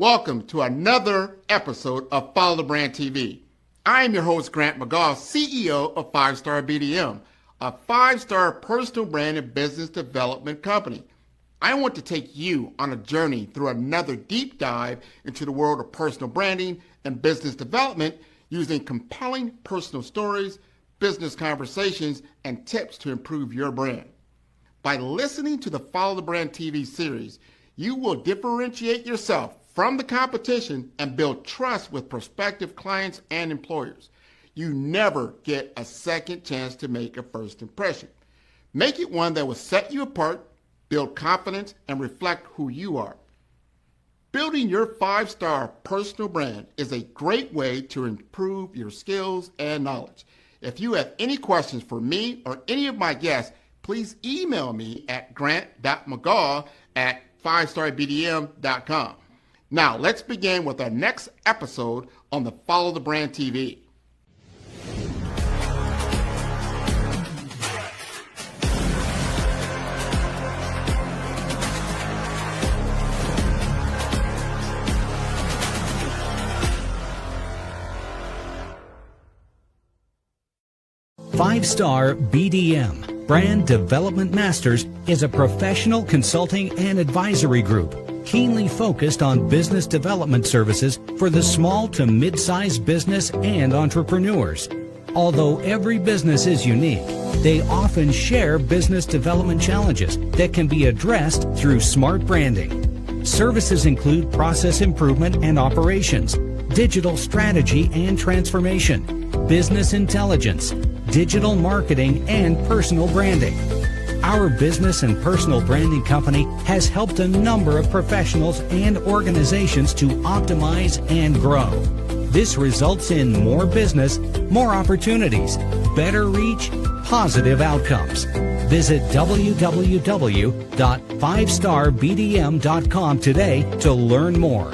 Welcome to another episode of Follow the Brand TV. I am your host, Grant McGaugh, CEO of 5-Star BDM, a 5-star personal brand and business development company. I want to take you on a journey through another deep dive into the world of personal branding and business development using compelling personal stories, business conversations, and tips to improve your brand. By listening to the Follow the Brand TV series, you will differentiate yourself from the competition and build trust with prospective clients and employers. You never get a second chance to make a first impression. Make it one that will set you apart, build confidence, and reflect who you are. Building your 5-star personal brand is a great way to improve your skills and knowledge. If you have any questions for me or any of my guests, please email me at grant.mcgaugh@5starbdm.com. Now, let's begin with our next episode on the Follow the Brand TV. Five-Star BDM, Brand Development Masters, is a professional consulting and advisory group keenly focused on business development services for the small to mid-sized business and entrepreneurs. Although every business is unique, they often share business development challenges that can be addressed through smart branding. Services include process improvement and operations, digital strategy and transformation, business intelligence, digital marketing, and personal branding. Our business and personal branding company has helped a number of professionals and organizations to optimize and grow. This results in more business, more opportunities, better reach, positive outcomes. Visit www.5starbdm.com today to learn more.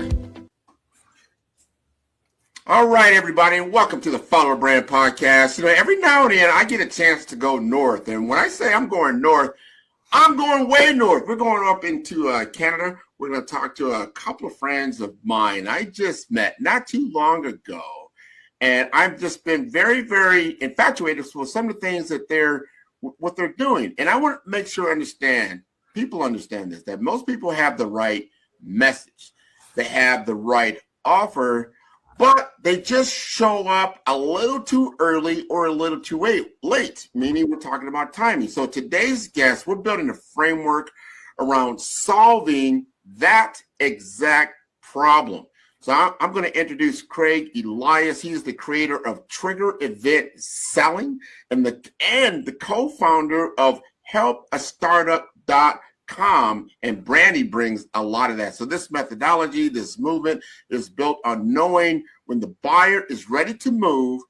All right, everybody, and welcome to the Follow the Brand podcast. You know, every now and then I get a chance to go north, and when I say I'm going north, I'm going way north. We're going up into Canada. We're going to talk to a couple of friends of mine I just met not too long ago, and I've just been very, very infatuated with some of the things that they're doing. And I want to make sure people understand this, that most people have the right message. They have the right offer, but they just show up a little too early or a little too late, meaning we're talking about timing. So today's guest, we're building a framework around solving that exact problem. So I'm going to introduce Craig Elias. He's the creator of Trigger Event Selling and the co-founder of HelpAStartup.com. And Brandy brings a lot of that. So this methodology, this movement is built on knowing when the buyer is ready to move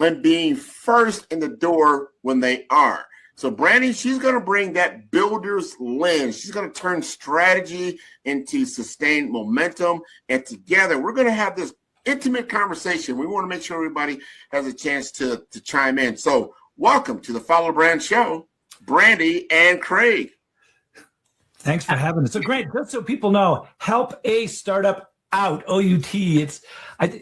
and being first in the door when they are. So Brandy, she's going to bring that builder's lens. She's going to turn strategy into sustained momentum. And together, we're going to have this intimate conversation. We want to make sure everybody has a chance to chime in. So welcome to the Follow the Brand Show, Brandy and Craig. Thanks for having us. So great. Just so people know, help a startup out, O-U-T. It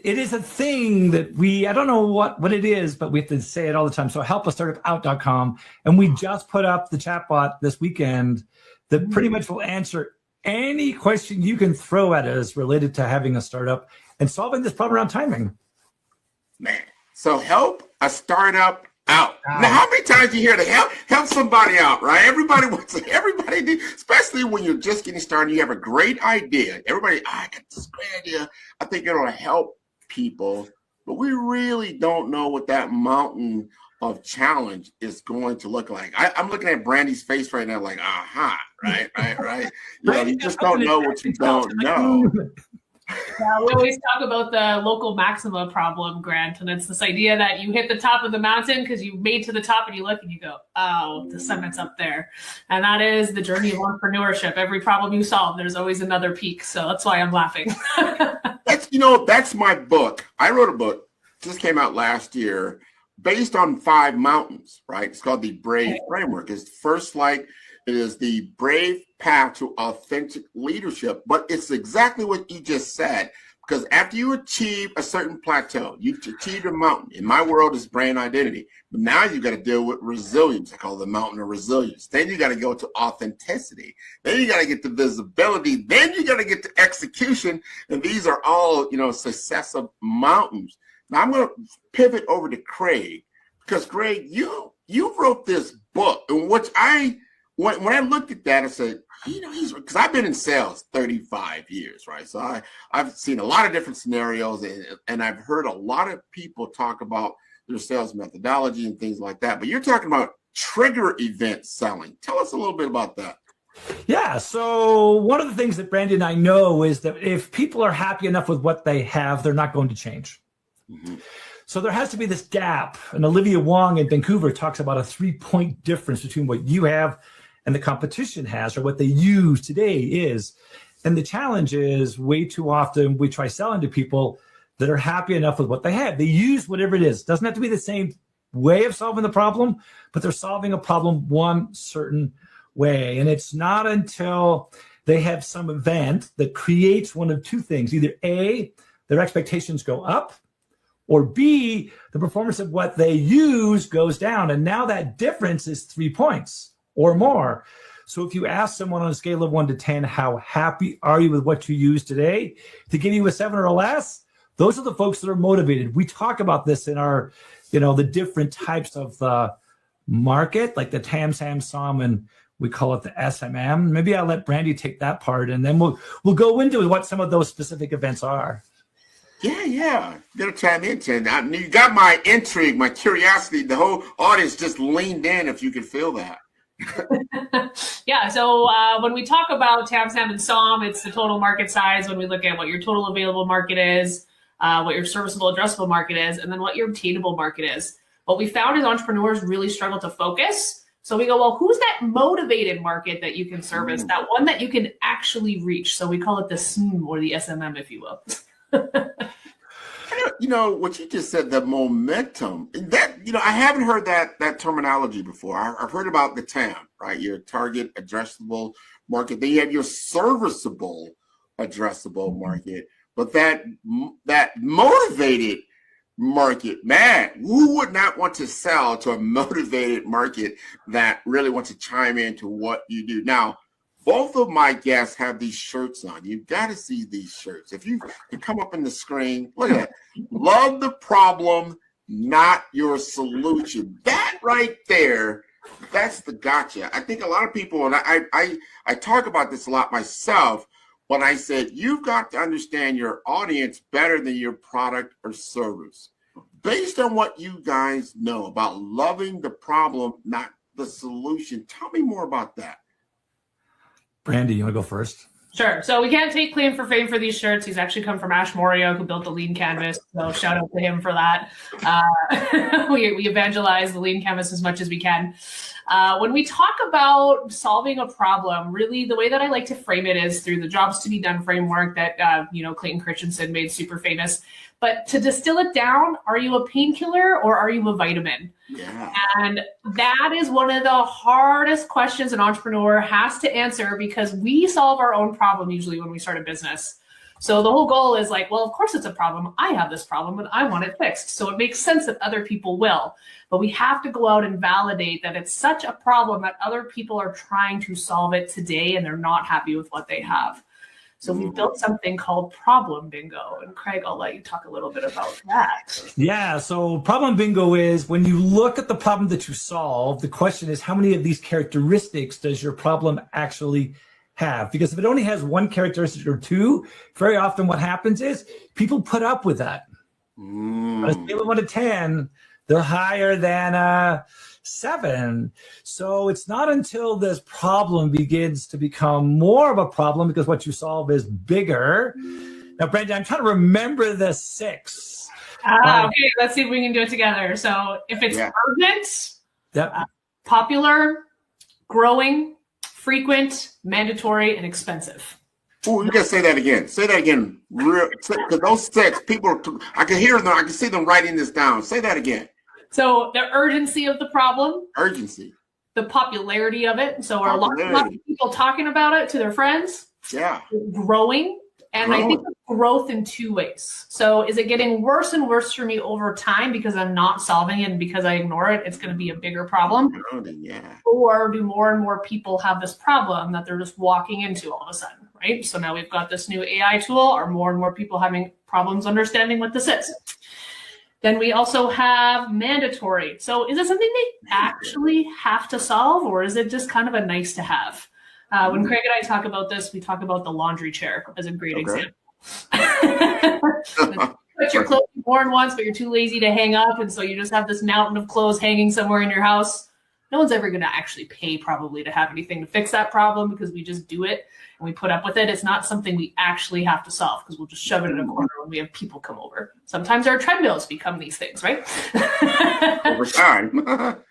is a thing that I don't know what it is, but we have to say it all the time. So helpastartupout.com. And we just put up the chatbot this weekend that pretty much will answer any question you can throw at us related to having a startup and solving this problem around timing. Man, so help a startup out. Now, how many times you hear to help somebody out, right? Everybody do, especially when you're just getting started. You have a great idea. Everybody, I got this great idea. I think it'll help people, but we really don't know what that mountain of challenge is going to look like. I'm looking at Brandy's face right now, like, right. You just don't know what you don't know. Yeah, we always talk about the local maxima problem, Grant, and it's this idea that you hit the top of the mountain because you made to the top and you look and you go, oh, the summit's up there. And that is the journey of entrepreneurship. Every problem you solve, there's always another peak. So that's why I'm laughing. That's my book. I wrote a book, just came out last year, based on 5 mountains, right? It's called the Brave Framework. It's first, like, It is the brave path to authentic leadership. But it's exactly what you just said. Because after you achieve a certain plateau, you've achieved a mountain. In my world, it's brand identity. But now you got to deal with resilience. I call it the mountain of resilience. Then you got to go to authenticity. Then you got to get to visibility. Then you got to get to execution. And these are all, successive mountains. Now I'm going to pivot over to Craig, because Craig, you wrote this book, in which when I looked at that, I said, because I've been in sales 35 years, right? So I've seen a lot of different scenarios, and I've heard a lot of people talk about their sales methodology and things like that. But you're talking about trigger event selling. Tell us a little bit about that. Yeah. So one of the things that Brandy and I know is that if people are happy enough with what they have, they're not going to change. Mm-hmm. So there has to be this gap. And Olivia Wong in Vancouver talks about a 3-point difference between what you have and the competition has, or what they use today is. And the challenge is, way too often we try selling to people that are happy enough with what they have. They use whatever it is. It doesn't have to be the same way of solving the problem, but they're solving a problem one certain way. And it's not until they have some event that creates one of two things. Either A, their expectations go up, or B, the performance of what they use goes down. And now that difference is 3 points or more. So if you ask someone on a scale of 1 to 10, how happy are you with what you use today, to give you a 7 or less, those are the folks that are motivated. We talk about this in our, the different types of the market, like the TAM, SAM, SOM, and we call it the SMM. Maybe I'll let Brandy take that part, and then we'll go into what some of those specific events are. Yeah. Gonna chime in, Chen. You got my intrigue, my curiosity. The whole audience just leaned in, if you could feel that. Yeah, so when we talk about TAM, SAM, and SOM, it's the total market size. When we look at what your total available market is, what your serviceable addressable market is, and then what your obtainable market is. What we found is entrepreneurs really struggle to focus. So we go, well, who's that motivated market that you can service, that one that you can actually reach? So we call it the SMM, or the SMM, if you will. What you just said, the momentum, that, I haven't heard that terminology before. I've heard about the TAM, right? Your target addressable market. Then you have your serviceable addressable market. But that motivated market, man, who would not want to sell to a motivated market that really wants to chime into what you do? Now, both of my guests have these shirts on. You've got to see these shirts. If you can come up on the screen, look at that. Love the problem, not your solution. That right there, that's the gotcha. I think a lot of people, and I talk about this a lot myself, when I said, you've got to understand your audience better than your product or service. Based on what you guys know about loving the problem, not the solution, tell me more about that. Brandy, you want to go first? Sure. So we can't take claim for fame for these shirts. He's actually come from Ash Morio, who built the Lean Canvas. So shout out to him for that. We evangelize the Lean Canvas as much as we can. When we talk about solving a problem, really the way that I like to frame it is through the jobs to be done framework that Clayton Christensen made super famous. But to distill it down, are you a painkiller or are you a vitamin? Yeah. And that is one of the hardest questions an entrepreneur has to answer, because we solve our own problem usually when we start a business. So the whole goal is like, well, of course it's a problem. I have this problem and I want it fixed. So it makes sense that other people will. But we have to go out and validate that it's such a problem that other people are trying to solve it today and they're not happy with what they have. So we built something called Problem Bingo. And Craig, I'll let you talk a little bit about that. Yeah, so Problem Bingo is when you look at the problem that you solve, the question is, how many of these characteristics does your problem actually have? Because if it only has one characteristic or two, very often what happens is people put up with that. On a scale of 1 to 10, they're higher than 7. So it's not until this problem begins to become more of a problem, because what you solve is bigger. Now, Brandon, I'm trying to remember the 6. Okay, let's see if we can do it together. So if it's urgent, popular, growing, frequent, mandatory, and expensive. Oh, you gotta say that again. Say that again. Because those 6 people, I can hear them. I can see them writing this down. Say that again. So the urgency of the problem. Urgency. the popularity of it. So are a lot of people talking about it to their friends? Yeah. Growing. And I think growth in two ways. So is it getting worse and worse for me over time because I'm not solving it and because I ignore it, it's going to be a bigger problem? Yeah. Or do more and more people have this problem that they're just walking into all of a sudden, right? So now we've got this new AI tool. Are more and more people having problems understanding what this is? Then we also have mandatory. So is it something they actually have to solve, or is it just kind of a nice to have? When Craig and I talk about this, we talk about the laundry chair as a great example. Put your clothes worn once, but you're too lazy to hang up, and so you just have this mountain of clothes hanging somewhere in your house. No one's ever going to actually pay probably to have anything to fix that problem because we just do it and we put up with it. It's not something we actually have to solve because we'll just shove it in a corner when we have people come over. Sometimes our treadmills become these things, right? Over time.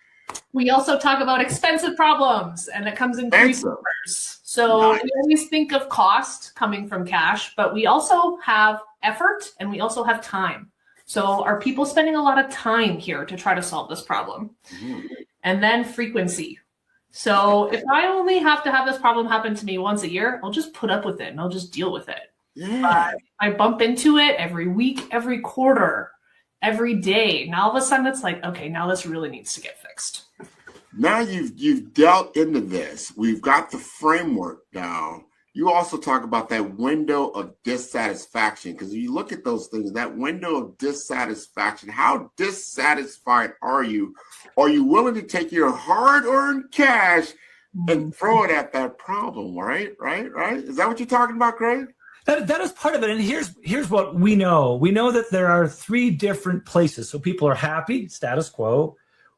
We also talk about expensive problems, and it comes in three flavors. So we always think of cost coming from cash, but we also have effort and we also have time. So are people spending a lot of time here to try to solve this problem? Mm-hmm. And then frequency. So if I only have to have this problem happen to me once a year, I'll just put up with it and I'll just deal with it. Yeah. I bump into it every week, every quarter, every day. Now all of a sudden it's like, okay, now this really needs to get fixed. Now you've delved into this. We've got the framework down. You also talk about that window of dissatisfaction, because you look at those things, that window of dissatisfaction, how dissatisfied are you? Are you willing to take your hard-earned cash and throw it at that problem, right? Is that what you're talking about, Craig? That is part of it. And here's what we know. We know that there are three different places. So people are happy, status quo,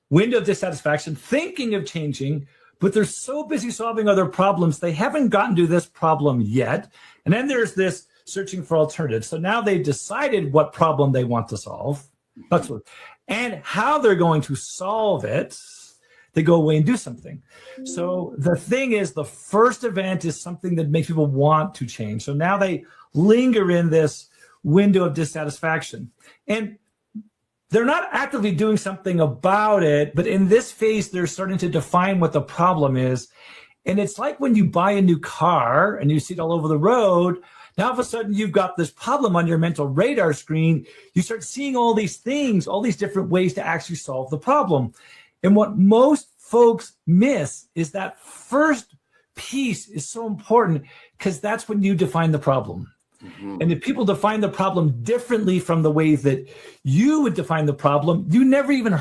window of dissatisfaction, thinking of changing, but they're so busy solving other problems, they haven't gotten to this problem yet. And then there's this searching for alternatives. So now they've decided what problem they want to solve. And how they're going to solve it, they go away and do something. So the thing is, the first event is something that makes people want to change. So now they linger in this window of dissatisfaction. And they're not actively doing something about it, but in this phase, they're starting to define what the problem is. And it's like when you buy a new car and you see it all over the road, now all of a sudden you've got this problem on your mental radar screen. You start seeing all these things, all these different ways to actually solve the problem. And what most folks miss is that first piece is so important because that's when you define the problem. Mm-hmm. And if people define the problem differently from the way that you would define the problem, you never even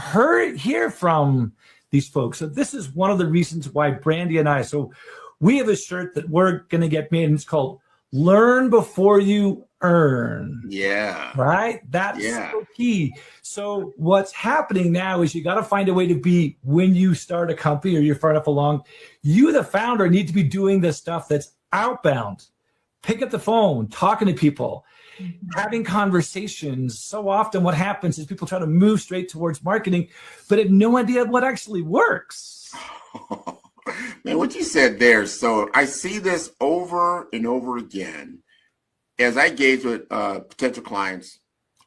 hear from these folks. So this is one of the reasons why Brandy and I, so we have a shirt that we're going to get made, and it's called Learn Before You Earn. Yeah. Right? That's so key. So what's happening now is you got to find a way to be, when you start a company or you're far enough along, you, the founder, need to be doing the stuff that's outbound. Pick up the phone, talking to people, having conversations. So often what happens is people try to move straight towards marketing, but have no idea what actually works. Man, what you said there. So I see this over and over again as I engage with potential clients,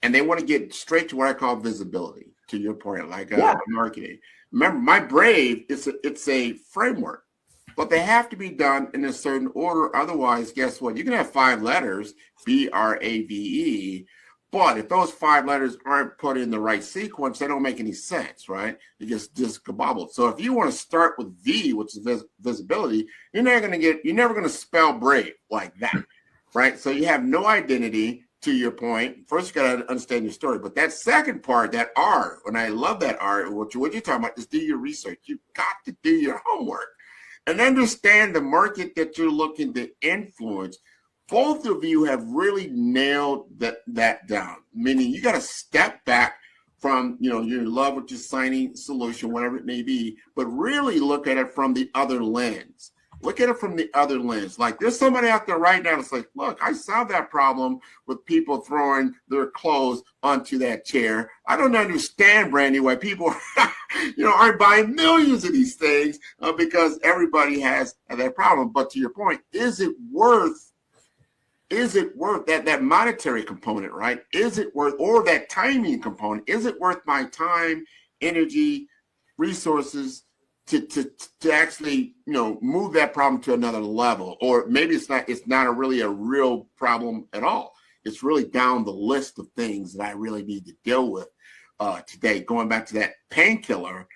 and they want to get straight to what I call visibility, to your point, like marketing. Remember, my Brave, it's a framework. But they have to be done in a certain order. Otherwise, guess what? You can have 5 letters, BRAVE, but if those 5 letters aren't put in the right sequence, they don't make any sense, right? It gets discombobulated. So if you want to start with V, which is visibility, you're never going to spell brave like that, right? So you have no identity. To your point, first you got to understand your story. But that second part, that R, and I love that R, what you're talking about is do your research. You've got to do your homework and understand the market that you're looking to influence. Both of you have really nailed that down, meaning you got to step back from, you love what you're signing solution, whatever it may be, but really look at it from the other lens. Look at it from the other lens. Like there's somebody out there right now that's like, look, I solved that problem with people throwing their clothes onto that chair. I don't understand, Brandy, why people aren't buying millions of these things because everybody has that problem. But to your point, is it worth that monetary component, right? Is it worth, or that timing component? Is it worth my time, energy, resources to actually, move that problem to another level. Or maybe it's not really a real problem at all. It's really down the list of things that I really need to deal with today. Going back to that painkiller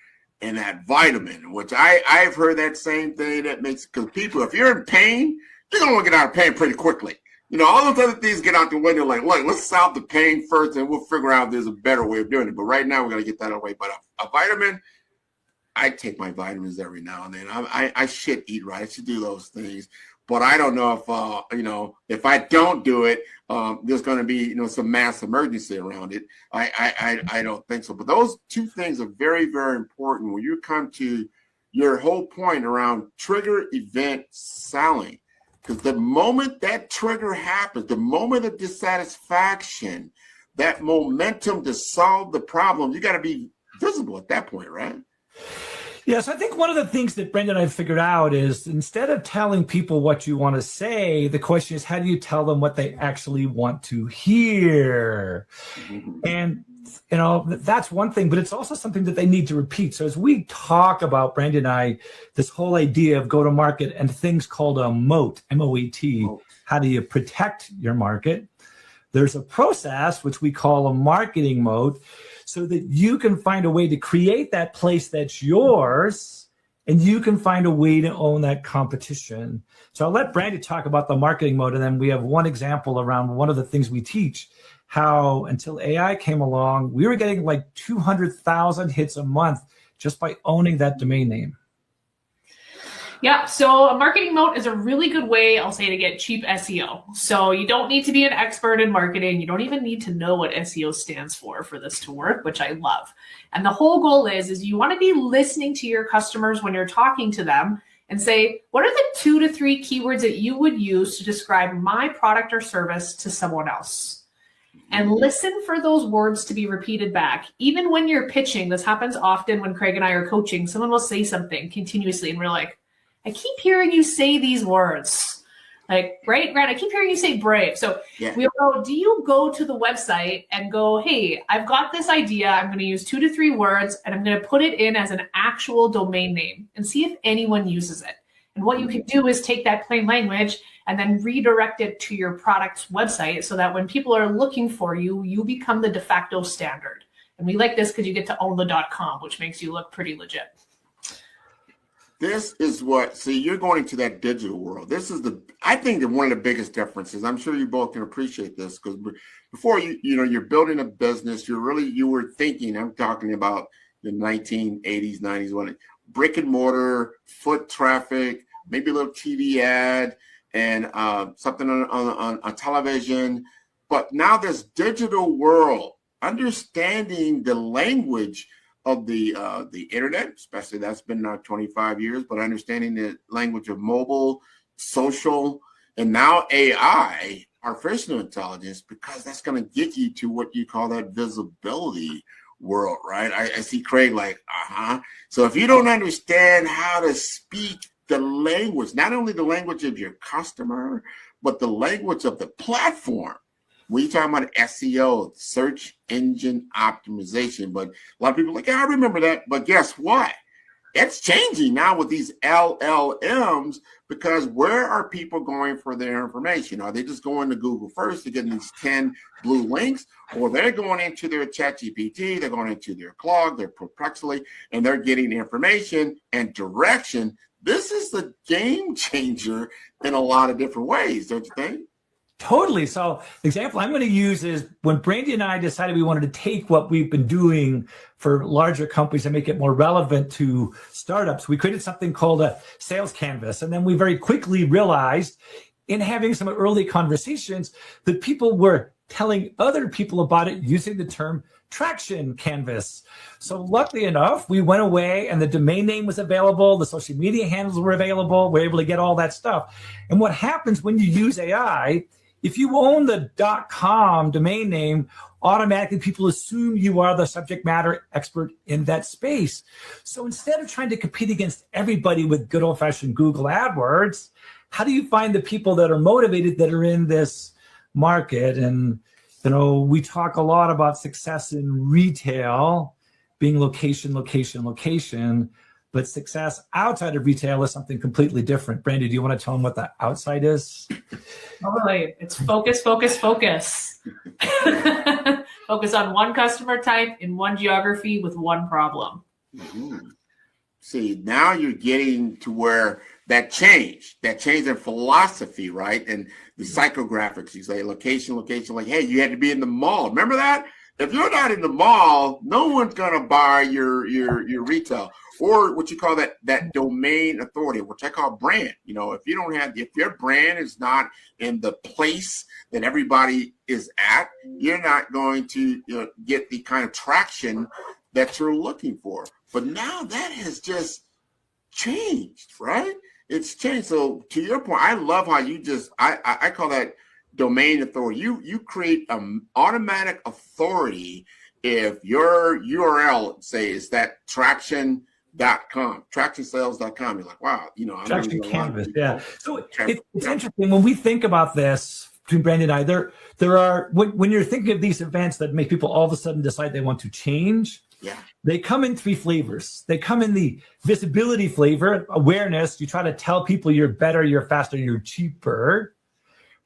and that vitamin, which I've heard that same thing that makes, because people, if you're in pain, you're going to want to get out of pain pretty quickly. All those other things get out the window, like, look, let's solve the pain first and we'll figure out if there's a better way of doing it. But right now, we're going to get that away. But a vitamin, I take my vitamins every now and then. I should eat right. I should do those things. But I don't know if, if I don't do it, there's going to be, some mass emergency around it. I don't think so. But those two things are very, very important when you come to your whole point around trigger event selling. Because the moment that trigger happens, the moment of dissatisfaction, that momentum to solve the problem, you got to be visible at that point, right? Yes, I think one of the things that Brenda and I have figured out is instead of telling people what you want to say, the question is, how do you tell them what they actually want to hear? Mm-hmm. And that's one thing, but it's also something that they need to repeat. So as we talk about, Brandon and I, this whole idea of go to market and things called a moat, M-O-A-T, how do you protect your market? There's a process, which we call a marketing moat, so that you can find a way to create that place that's yours and you can find a way to own that competition. So I'll let Brandon talk about the marketing moat, and then we have one example around one of the things we teach, how until AI came along, we were getting like 200,000 hits a month just by owning that domain name. Yeah, so a marketing moat is a really good way, I'll say, to get cheap SEO. So you don't need to be an expert in marketing. You don't even need to know what SEO stands for this to work, which I love. And the whole goal is you want to be listening to your customers when you're talking to them and say, what are the 2 to 3 keywords that you would use to describe my product or service to someone else? And listen for those words to be repeated back. Even when you're pitching, this happens often when Craig and I are coaching, someone will say something continuously and we're like, I keep hearing you say these words. Like, right, Grant, I keep hearing you say brave. So we'll go, do you go to the website and go, hey, I've got this idea. I'm going to use 2 to 3 words and I'm going to put it in as an actual domain name and see if anyone uses it. And what you can do is take that plain language and then redirect it to your product's website so that when people are looking for you, you become the de facto standard. And we like this because you get to own the .com, which makes you look pretty legit. This is you're going into that digital world. This is I think that one of the biggest differences. I'm sure you both can appreciate this because before you're building a business, you were thinking, I'm talking about the 1980s, 90s, when brick and mortar, foot traffic, maybe a little TV ad and something on television. But now this digital world, understanding the language of the internet, especially that's been now 25 years, but understanding the language of mobile, social, and now AI, artificial intelligence, because that's going to get you to what you call that visibility world, right? I see Craig like, So if you don't understand how to speak the language, not only the language of your customer, but the language of the platform. We're talking about SEO, search engine optimization, but a lot of people are like, I remember that. But guess what? It's changing now with these LLMs because where are people going for their information? Are they just going to Google first to get these 10 blue links, or they're going into their ChatGPT, they're going into their Claude, their Perplexity, and they're getting information and direction? This is the game changer in a lot of different ways, don't you think? Totally. So the example I'm going to use is when Brandy and I decided we wanted to take what we've been doing for larger companies and make it more relevant to startups, we created something called a sales canvas. And then we very quickly realized in having some early conversations that people were telling other people about it using the term traction canvas. So luckily enough, we went away and the domain name was available. The social media handles were available. We're able to get all that stuff. And what happens when you use AI, if you own the .com domain name, automatically people assume you are the subject matter expert in that space. So instead of trying to compete against everybody with good old-fashioned Google AdWords, how do you find the people that are motivated that are in this market? And we talk a lot about success in retail being location, location, location. But success outside of retail is something completely different. Brandy, do you want to tell them what the outside is? Totally. It's focus, focus, focus. Focus on one customer type in one geography with one problem. Mm-hmm. See, now you're getting to where that change in philosophy, right? And the psychographics, you say location, like, hey, you had to be in the mall. Remember that? If you're not in the mall, no one's going to buy your retail, or what you call that domain authority, which I call brand. You know, if your brand is not in the place that everybody is at, you're not going to get the kind of traction that you're looking for. But now that has just changed, right? It's changed. So to your point, I love how you I call that domain authority. You create an automatic authority if your URL, say, is that tractionsales.com. You're like, wow, Traction Canvas, yeah. So it's interesting when we think about this between Brandy and I. There are when you're thinking of these events that make people all of a sudden decide they want to change. Yeah. They come in three flavors. They come in the visibility flavor, awareness. You try to tell people you're better, you're faster, you're cheaper,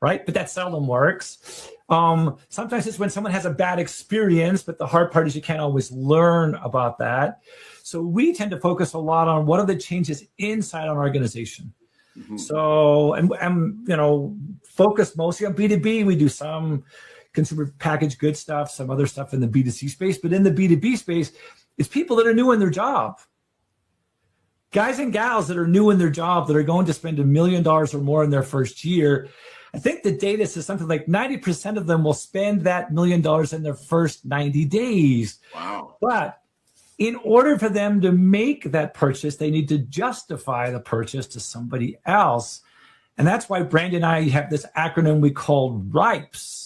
right? But that seldom works. Sometimes it's when someone has a bad experience, but the hard part is you can't always learn about that. So we tend to focus a lot on what are the changes inside an organization. Mm-hmm. So, and focus mostly on B2B. We do some consumer packaged goods stuff, some other stuff in the B2C space, but in the B2B space, it's people that are new in their job. Guys and gals that are new in their job that are going to spend $1 million or more in their first year. I think the data says something like 90% of them will spend that $1 million in their first 90 days. Wow. But in order for them to make that purchase, they need to justify the purchase to somebody else. And that's why Brandy and I have this acronym we call RIPES.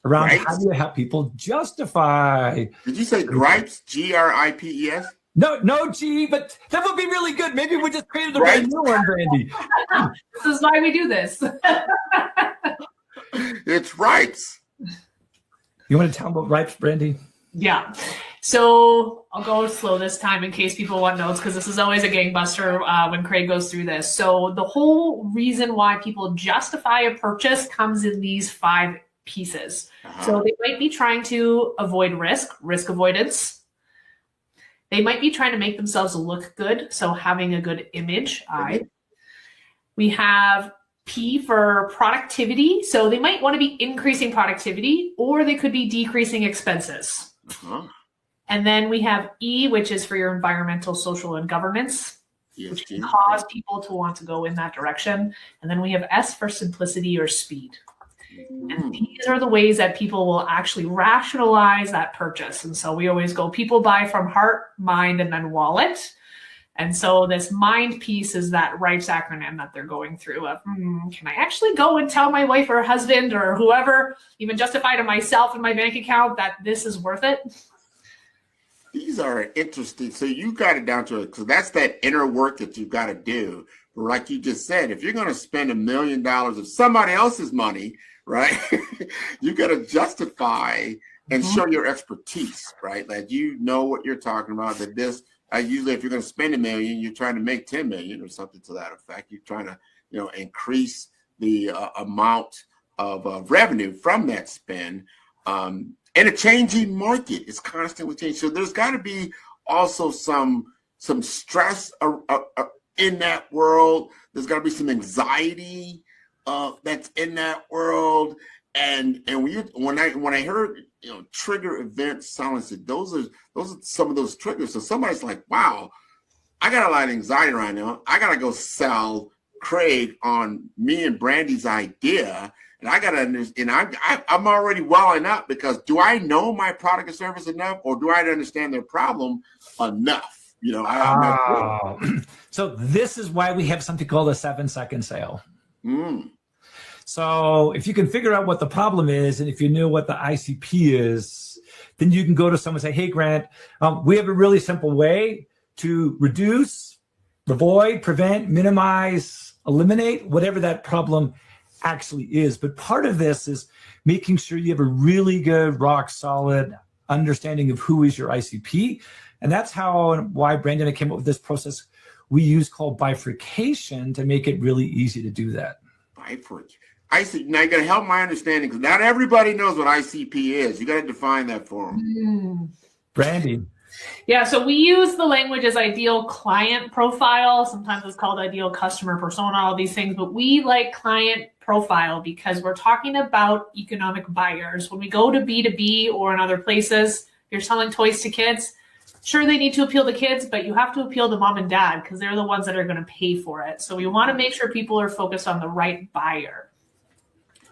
Around how do you have people justify? Did you say gripes? GRIPES? No G, but that would be really good. Maybe we just created a brand new one, Brandy. This is why we do this. It's RIPES. You want to tell them about RIPES, Brandy? Yeah. So I'll go slow this time in case people want notes, because this is always a gangbuster when Craig goes through this. So the whole reason why people justify a purchase comes in these 5 pieces. Uh-huh. So they might be trying to avoid risk avoidance. They might be trying to make themselves look good, so having a good image. We have P for productivity. So they might want to be increasing productivity, or they could be decreasing expenses. Uh-huh. And then we have E, which is for your environmental, social, and governance, which can cause people to want to go in that direction. And then we have S for simplicity or speed. And these are the ways that people will actually rationalize that purchase. And so we always go, people buy from heart, mind, and then wallet. And so this mind piece is that RIPES acronym that they're going through of, can I actually go and tell my wife or husband or whoever, even justify to myself and my bank account that this is worth it? These are interesting. So you got it down to it, because that's that inner work that you've got to do. But like you just said, if you're going to spend $1 million of somebody else's money, right, you got to justify and show your expertise, right? That you know what you're talking about. That this, usually, if you're going to spend $1 million, you're trying to make 10 million or something to that effect. You're trying to, increase the amount of revenue from that spend. And a changing market is constantly changing. So there's got to be also some stress in that world. There's got to be some anxiety that's in that world. And when I heard trigger event silence, those are some of those triggers. So somebody's like, wow, I got a lot of anxiety right now. I gotta go sell Craig on me and Brandy's idea. And I gotta understand, I'm already welling up, because do I know my product or service enough, or do I understand their problem enough? So this is why we have something called a 7-second sale. So if you can figure out what the problem is, and if you know what the ICP is, then you can go to someone and say, hey, Grant, we have a really simple way to reduce, avoid, prevent, minimize, eliminate, whatever that problem actually is. But part of this is making sure you have a really good, rock solid understanding of who is your ICP, And that's how and why Brandon and I came up with this process we use called bifurcation to make it really easy to do that. Bifurcation. I see. Now you got to help my understanding because not everybody knows what ICP is. You got to define that for them. Brandy. Yeah, so we use the language as ideal client profile. Sometimes it's called ideal customer persona, all these things, but we like client profile because we're talking about economic buyers. When we go to B2B or in other places, you're selling toys to kids. Sure, they need to appeal to kids, but you have to appeal to mom and dad because they're the ones that are going to pay for it. So we want to make sure people are focused on the right buyer.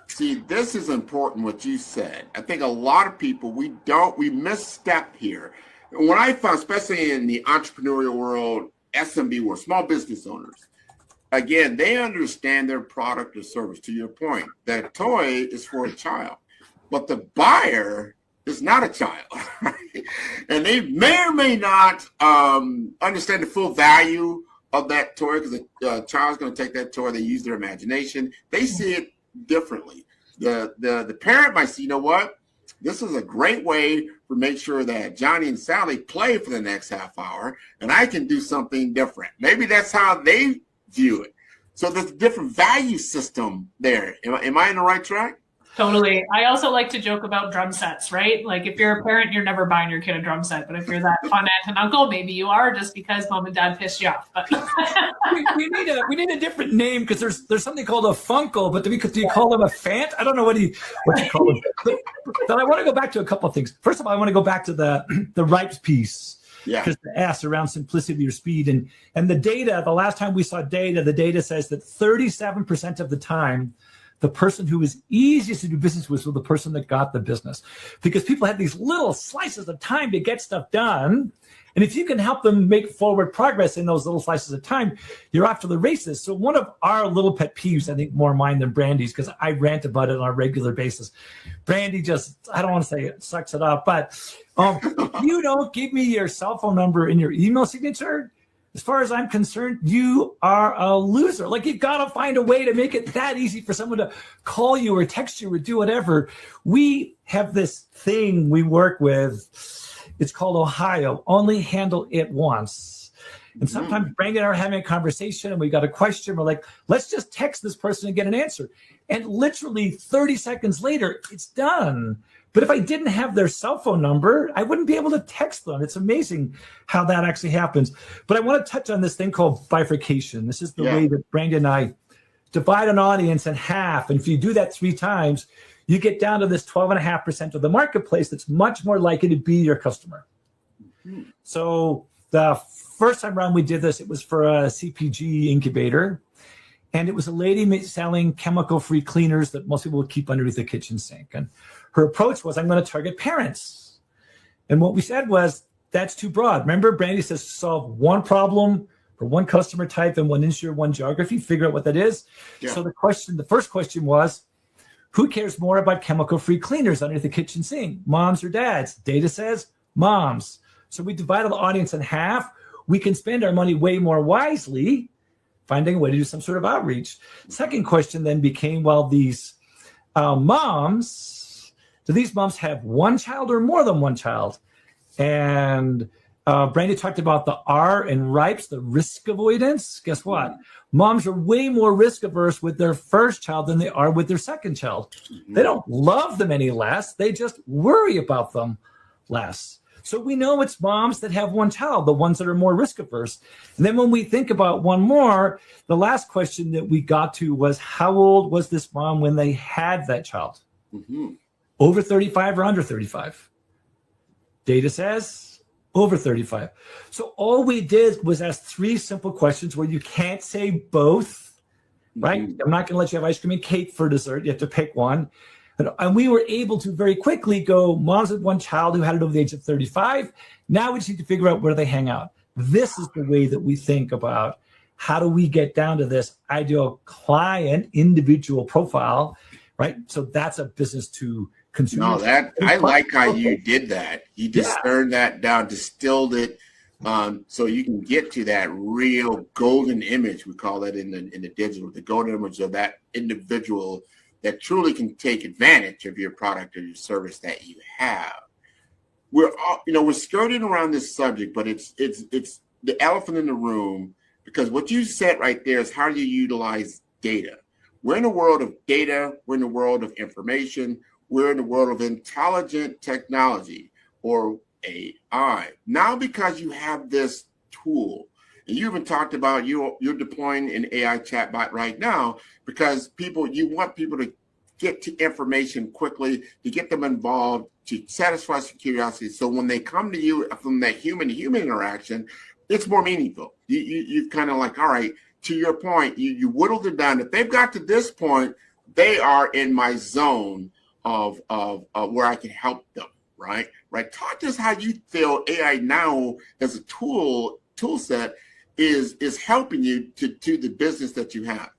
See, this is important what you said. I think a lot of people, we misstep here. When I found, especially in the entrepreneurial world, SMB world, small business owners, again, they understand their product or service. To your point, that toy is for a child, but the buyer is not a child, right? And they may or may not understand the full value of that toy because the child's going to take that toy. They use their imagination. They see it differently. The parent might see, you know what? This is a great way for make sure that Johnny and Sally play for the next half hour, and I can do something different. Maybe that's how they view it. So there's a different value system there. Am I in the right track? Totally. I also like to joke about drum sets, right? Like if you're a parent, you're never buying your kid a drum set. But if you're that fun aunt and uncle, maybe you are just because mom and dad pissed you off. But we need a different name because there's something called a Funko, but do you call them a Fant? I don't know what you call them. But I want to go back to a couple of things. First of all, I want to go back to the RIPES piece. Yeah. Because the S around simplicity or speed. And the data, the last time we saw data, the data says that 37% of the time, the person who was easiest to do business with was the person that got the business. Because people had these little slices of time to get stuff done. And if you can help them make forward progress in those little slices of time, you're off to the races. So one of our little pet peeves, I think more mine than Brandy's, because I rant about it on a regular basis. Brandy just, I don't want to say it, sucks it up, but if you don't give me your cell phone number in your email signature, as far as I'm concerned, you are a loser. Like, you've got to find a way to make it that easy for someone to call you or text you or do whatever. We have this thing we work with. It's called Ohio. Only handle it once. And sometimes Brandon and I are having a conversation and we got a question. We're like, let's just text this person and get an answer. And literally 30 seconds later, it's done. But if I didn't have their cell phone number, I wouldn't be able to text them. It's amazing how that actually happens. But I want to touch on this thing called bifurcation. This is the way that Brandon and I divide an audience in half. And if you do that 3 times, you get down to this 12.5% of the marketplace that's much more likely to be your customer. So the first time around we did this, it was for a CPG incubator. And it was a lady selling chemical-free cleaners that most people would keep underneath the kitchen sink. And her approach was, I'm going to target parents. And what we said was, that's too broad. Remember, Brandy says solve one problem for one customer type and one industry or one geography, figure out what that is. Yeah. So the first question was, who cares more about chemical-free cleaners underneath the kitchen sink, moms or dads? Data says moms. So we divided the audience in half. We can spend our money way more wisely, finding a way to do some sort of outreach. Second question then became, well, these moms, do these moms have one child or more than one child? And Brandy talked about the R in RIPES, the risk avoidance. Guess what? Moms are way more risk averse with their first child than they are with their second child. They don't love them any less. They just worry about them less. So we know it's moms that have one child, the ones that are more risk averse. And then when we think about one more, the last question that we got to was, how old was this mom when they had that child? Over 35 or under 35? Data says over 35. So all we did was ask 3 simple questions where you can't say both, right? I'm not going to let you have ice cream and cake for dessert. You have to pick one. And we were able to very quickly go, moms with one child who had it over the age of 35. Now we just need to figure out where they hang out. This is the way that we think about how do we get down to this ideal client individual profile, right? So that's a business to consumer. No, that I like how you did that. You just turned that down, distilled it, so you can get to that real golden image. We call that in the digital, the golden image of that individual that truly can take advantage of your product or your service that you have. we're all, we're skirting around this subject, but it's the elephant in the room, because what you said right there is how do you utilize data. We're in the world of data. We're in the world of information. We're in the world of intelligent technology, or AI. Now, because you have this tool, and you even talked about you're deploying an AI chatbot right now, because you want people to get to information quickly, to get them involved, to satisfy some curiosity. So when they come to you from that human-to-human interaction, it's more meaningful. You kind of like, all right, to your point, you whittled it down. If they've got to this point, they are in my zone of where I can help them, right? Talk to us how you feel AI now as a tool set is helping you to do the business that you have.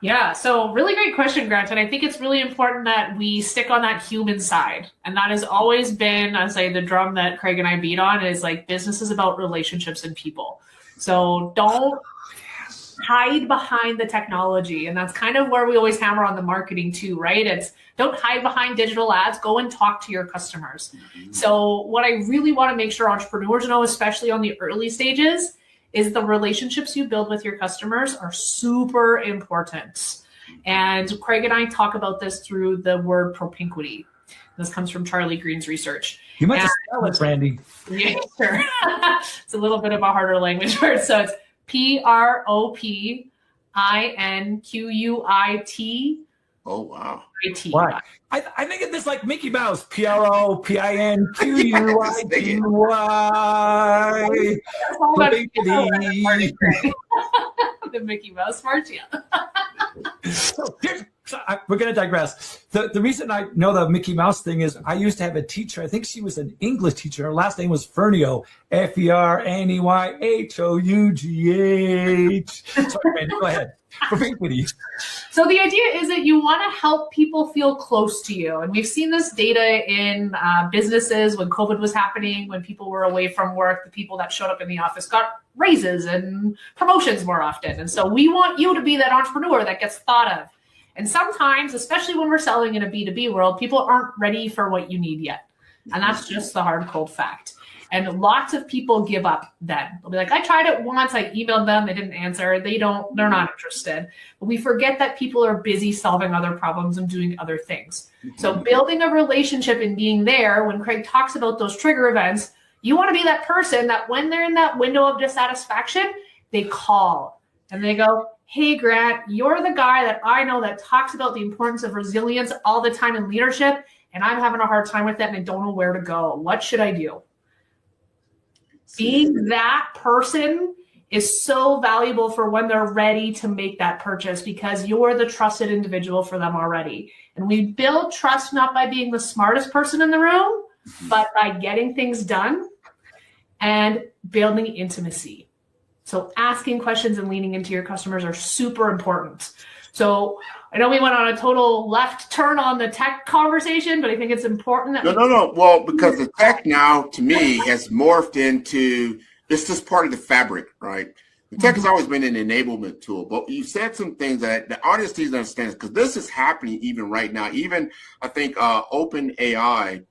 Yeah, so really great question, Grant. And I think it's really important that we stick on that human side. And that has always been, I say, the drum that Craig and I beat on is like business is about relationships and people. So don't hide behind the technology. And that's kind of where we always hammer on the marketing too, right? It's don't hide behind digital ads, go and talk to your customers. Mm-hmm. So what I really want to make sure entrepreneurs know, especially on the early stages, is the relationships you build with your customers are super important. And Craig and I talk about this through the word propinquity. This comes from Charlie Green's research. You might just spell it, Brandy. Yeah, sure. It's a little bit of a harder language word. So it's PROPINQUIT. Oh, wow. Why? I think of this like Mickey Mouse. PROPINQUITY. The Mickey Mouse part, yeah. So we're going to digress. The reason I know the Mickey Mouse thing is I used to have a teacher. I think she was an English teacher. Her last name was Ferneyhough. FERNEYHOUGH. Sorry, man, go ahead. So the idea is that you want to help people feel close to you. And we've seen this data in businesses when COVID was happening, when people were away from work, the people that showed up in the office got raises and promotions more often. And so we want you to be that entrepreneur that gets thought of. And sometimes, especially when we're selling in a B2B world, people aren't ready for what you need yet. And that's just the hard, cold fact. And lots of people give up then. They'll be like, I tried it once, I emailed them, they didn't answer. They're not interested. But we forget that people are busy solving other problems and doing other things. So building a relationship and being there, when Craig talks about those trigger events, you want to be that person that when they're in that window of dissatisfaction, they call and they go, hey, Grant, you're the guy that I know that talks about the importance of resilience all the time in leadership, and I'm having a hard time with that and I don't know where to go. What should I do? Being that person is so valuable for when they're ready to make that purchase, because you're the trusted individual for them already. And we build trust not by being the smartest person in the room, but by getting things done and building intimacy. So asking questions and leaning into your customers are super important. So I know we went on a total left turn on the tech conversation, but I think it's important that No. Well, because the tech now, to me, has morphed into, it's just part of the fabric, right? The tech has always been an enablement tool, but you said some things that the audience needs to understand, because this is happening even right now. Even, I think, OpenAI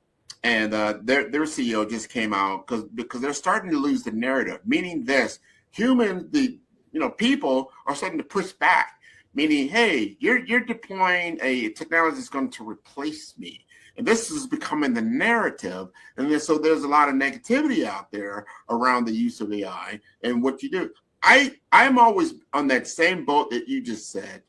and their CEO just came out because they're starting to lose the narrative, meaning this, people are starting to push back. Meaning, hey, you're deploying a technology that's going to replace me. And this is becoming the narrative. And so there's a lot of negativity out there around the use of AI and what you do. I'm always on that same boat that you just said.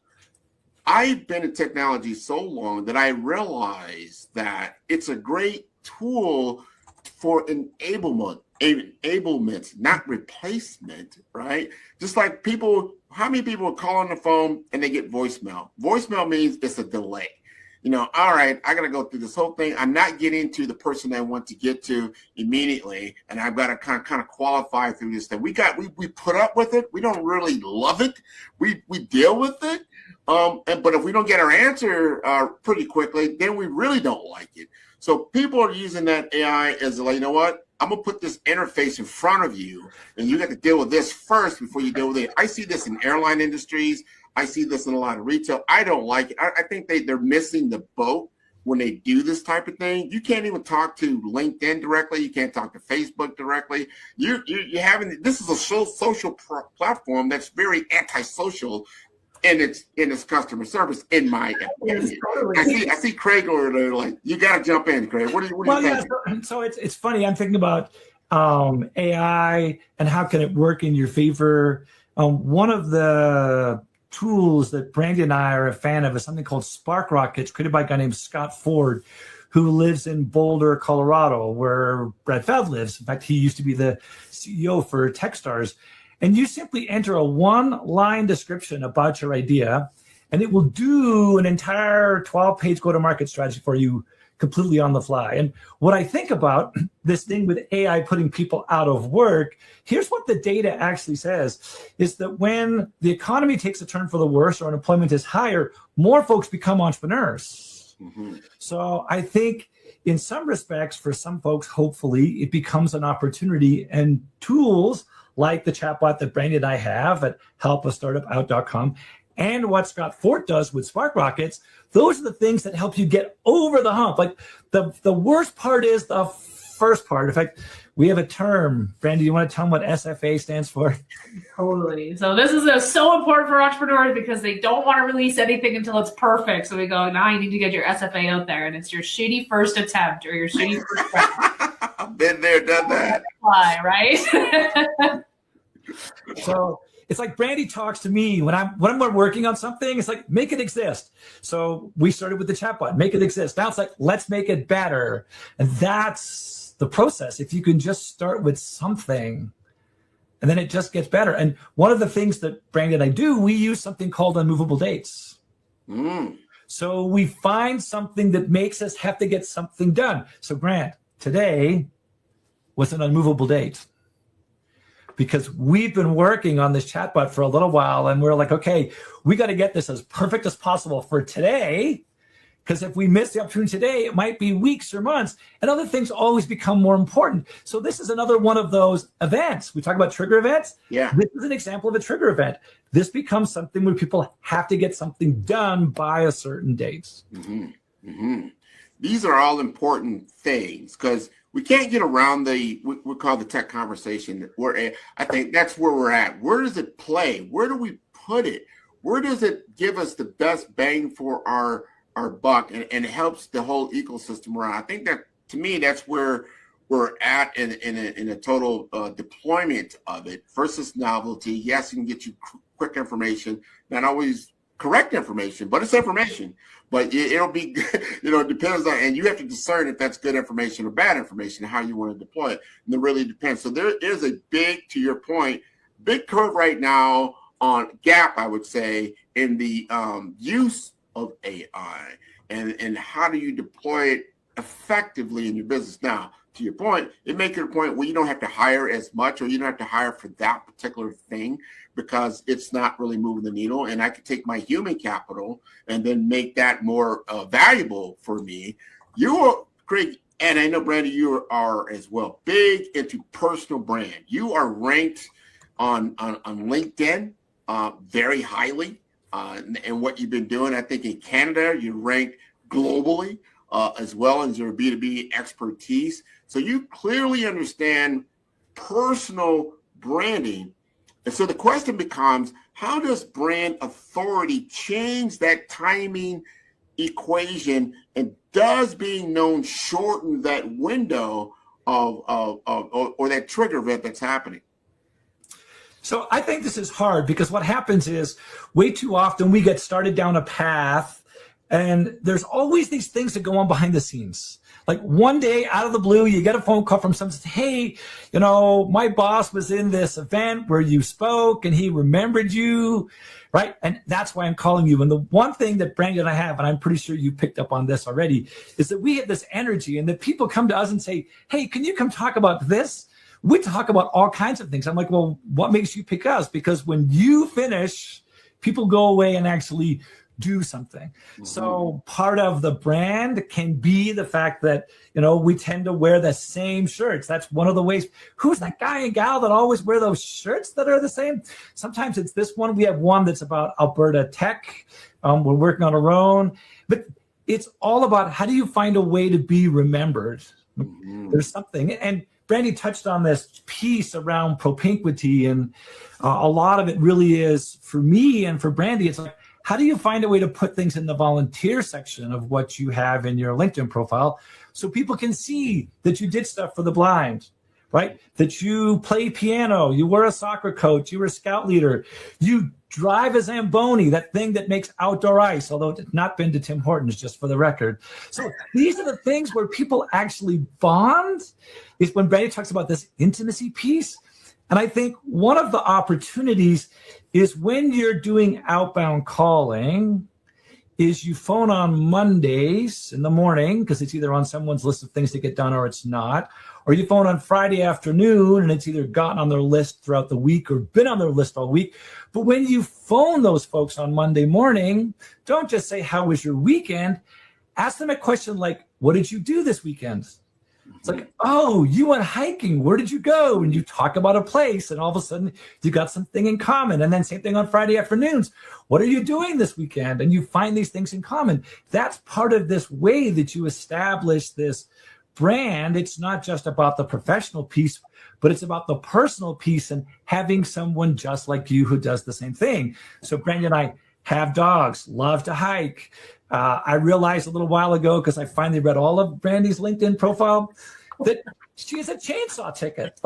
I've been in technology so long that I realize that it's a great tool for enablement, not replacement, right? Just like how many people call on the phone and they get voicemail? Voicemail means it's a delay. All right, I got to go through this whole thing. I'm not getting to the person I want to get to immediately, and I've got to kind of qualify through this thing. We put up with it. We don't really love it. We deal with it. But if we don't get our answer pretty quickly, then we really don't like it. So people are using that AI as like, you know what? I'm going to put this interface in front of you, and you got to deal with this first before you deal with it. I see this in airline industries. I see this in a lot of retail. I don't like it. I think they're missing the boat when they do this type of thing. You can't even talk to LinkedIn directly. You can't talk to Facebook directly. You're having, this is a social platform that's very antisocial in its customer service, in my opinion. Totally. I see Craig over there, like, you got to jump in, Craig. What do you think? Yeah, so it's funny. I'm thinking about AI and how can it work in your favor. One of the tools that Brandy and I are a fan of is something called Spark Rockets, created by a guy named Scott Ford, who lives in Boulder, Colorado, where Brad Feld lives. In fact, he used to be the CEO for Techstars. And you simply enter a one-line description about your idea, and it will do an entire 12-page go-to-market strategy for you completely on the fly. And what I think about this thing with AI putting people out of work, here's what the data actually says, is that when the economy takes a turn for the worse or unemployment is higher, more folks become entrepreneurs. Mm-hmm. So I think in some respects, for some folks, hopefully, it becomes an opportunity, and tools like the chatbot that Brandy and I have at helpastartupout.com and what Scott Ford does with Spark Rockets, those are the things that help you get over the hump. Like the worst part is the first part. In fact, we have a term. Brandy, you want to tell them what SFA stands for? Totally. So this is so important for entrepreneurs because they don't want to release anything until it's perfect. So we go, now you need to get your SFA out there, and it's your shitty first attempt or your shitty first attempt. I've been there, done that. Right? So it's like Brandy talks to me when I'm working on something. It's like, make it exist. So we started with the chatbot, make it exist. Now it's like, let's make it better. And that's the process. If you can just start with something, and then it just gets better. And one of the things that Brandy and I do, we use something called unmovable dates. So we find something that makes us have to get something done. So Grant, today was an unmovable date, because we've been working on this chatbot for a little while, and we're like, okay, we got to get this as perfect as possible for today, because if we miss the opportunity today, it might be weeks or months, and other things always become more important. So this is another one of those events. We talk about trigger events. Yeah. This is an example of a trigger event. This becomes something where people have to get something done by a certain date. Mm-hmm. Mm-hmm. These are all important things, because we can't get around we call the tech conversation. I think that's where we're at. Where does it play? Where do we put it? Where does it give us the best bang for our buck, and it helps the whole ecosystem around? I think that, to me, that's where we're at in a total deployment of it versus novelty. Yes, it can get you quick information, not always correct information, but it's information. But it'll be, it depends on, and you have to discern if that's good information or bad information, how you want to deploy it. And it really depends. So there is a to your point, big curve right now on gap, I would say, in the use of AI and how do you deploy it effectively in your business. Now, to your point, it makes it a point where you don't have to hire as much, or you don't have to hire for that particular thing, because it's not really moving the needle. And I could take my human capital and then make that more valuable for me. You are, Craig, and I know, Brandy, you are as well, big into personal brand. You are ranked on LinkedIn very highly and what you've been doing. I think in Canada, you're ranked globally as well as your B2B expertise. So you clearly understand personal branding. And so the question becomes, how does brand authority change that timing equation, and does being known shorten that window of or that trigger event that's happening? So I think this is hard, because what happens is way too often we get started down a path, and there's always these things that go on behind the scenes. Like one day out of the blue, you get a phone call from someone, hey, my boss was in this event where you spoke and he remembered you, right? And that's why I'm calling you. And the one thing that Brandy and I have, and I'm pretty sure you picked up on this already, is that we have this energy, and that people come to us and say, hey, can you come talk about this? We talk about all kinds of things. I'm like, well, what makes you pick us? Because when you finish, people go away and actually do something. Mm-hmm. So part of the brand can be the fact that, we tend to wear the same shirts. That's one of the ways. Who's that guy and gal that always wear those shirts that are the same? Sometimes it's this one. We have one that's about Alberta tech. We're working on our own. But it's all about how do you find a way to be remembered? There's something, and Brandy touched on this piece around propinquity, and a lot of it really is, for me and for Brandy, it's like, how do you find a way to put things in the volunteer section of what you have in your LinkedIn profile so people can see that you did stuff for the blind, right? That you play piano, you were a soccer coach, you were a scout leader, you drive a Zamboni, that thing that makes outdoor ice, although it's not been to Tim Hortons, just for the record. So these are the things where people actually bond, is when Brandy talks about this intimacy piece. And I think one of the opportunities is when you're doing outbound calling, is you phone on Mondays in the morning, because it's either on someone's list of things to get done or it's not, or you phone on Friday afternoon and it's either gotten on their list throughout the week or been on their list all week. But when you phone those folks on Monday morning, don't just say, how was your weekend? Ask them a question like, what did you do this weekend? It's like, oh, you went hiking. Where did you go? And you talk about a place, and all of a sudden you got something in common. And then same thing on Friday afternoons. What are you doing this weekend? And you find these things in common. That's part of this way that you establish this brand. It's not just about the professional piece, but it's about the personal piece and having someone just like you who does the same thing. So Brandy and I have dogs, love to hike. I realized a little while ago, because I finally read all of Brandy's LinkedIn profile, that she has a chainsaw ticket.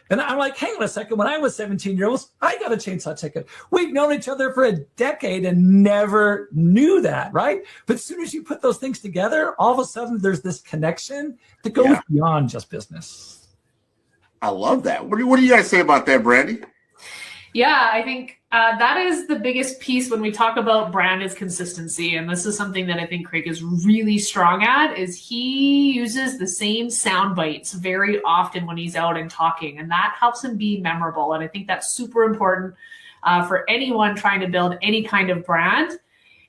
And I'm like, hang on a second. When I was 17 years old, I got a chainsaw ticket. We've known each other for a decade and never knew that, right? But as soon as you put those things together, all of a sudden there's this connection that goes beyond just business. I love that. What do you guys say about that, Brandy? Yeah, I think that is the biggest piece when we talk about brand is consistency. And this is something that I think Craig is really strong at, is he uses the same sound bites very often when he's out and talking. And that helps him be memorable. And I think that's super important for anyone trying to build any kind of brand.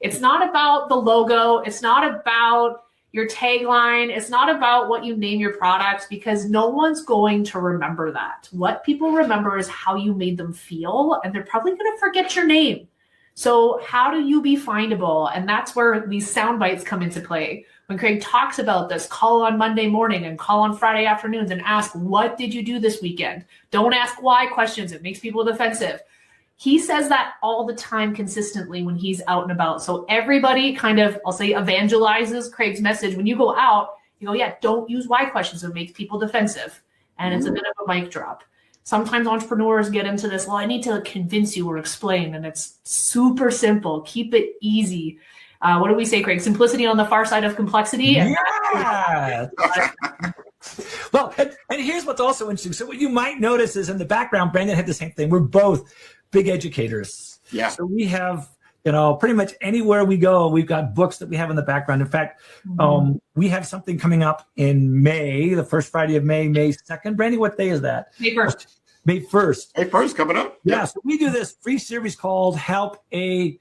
It's not about the logo. It's not about your tagline. It's not about what you name your products, because no one's going to remember that. What people remember is how you made them feel, and they're probably going to forget your name. So how do you be findable? And that's where these sound bites come into play. When Craig talks about this, call on Monday morning and call on Friday afternoons and ask, what did you do this weekend? Don't ask why questions. It makes people defensive. He says that all the time consistently when he's out and about. So everybody kind of, I'll say, evangelizes Craig's message. When you go out, you go, yeah, don't use why questions. It makes people defensive. And it's a bit of a mic drop. Sometimes entrepreneurs get into this, well, I need to convince you or explain. And it's super simple. Keep it easy. What do we say, Craig? Simplicity on the far side of complexity. Yeah. Well, and here's what's also interesting. So what you might notice is in the background, Brandon had the same thing. We're both big educators. Yeah. So we have, pretty much anywhere we go, we've got books that we have in the background. In fact, we have something coming up in May, the first Friday of May, May 2nd. Brandy, what day is that? May 1st. May 1st. May 1st coming up. Yeah. So we do this free series called Founder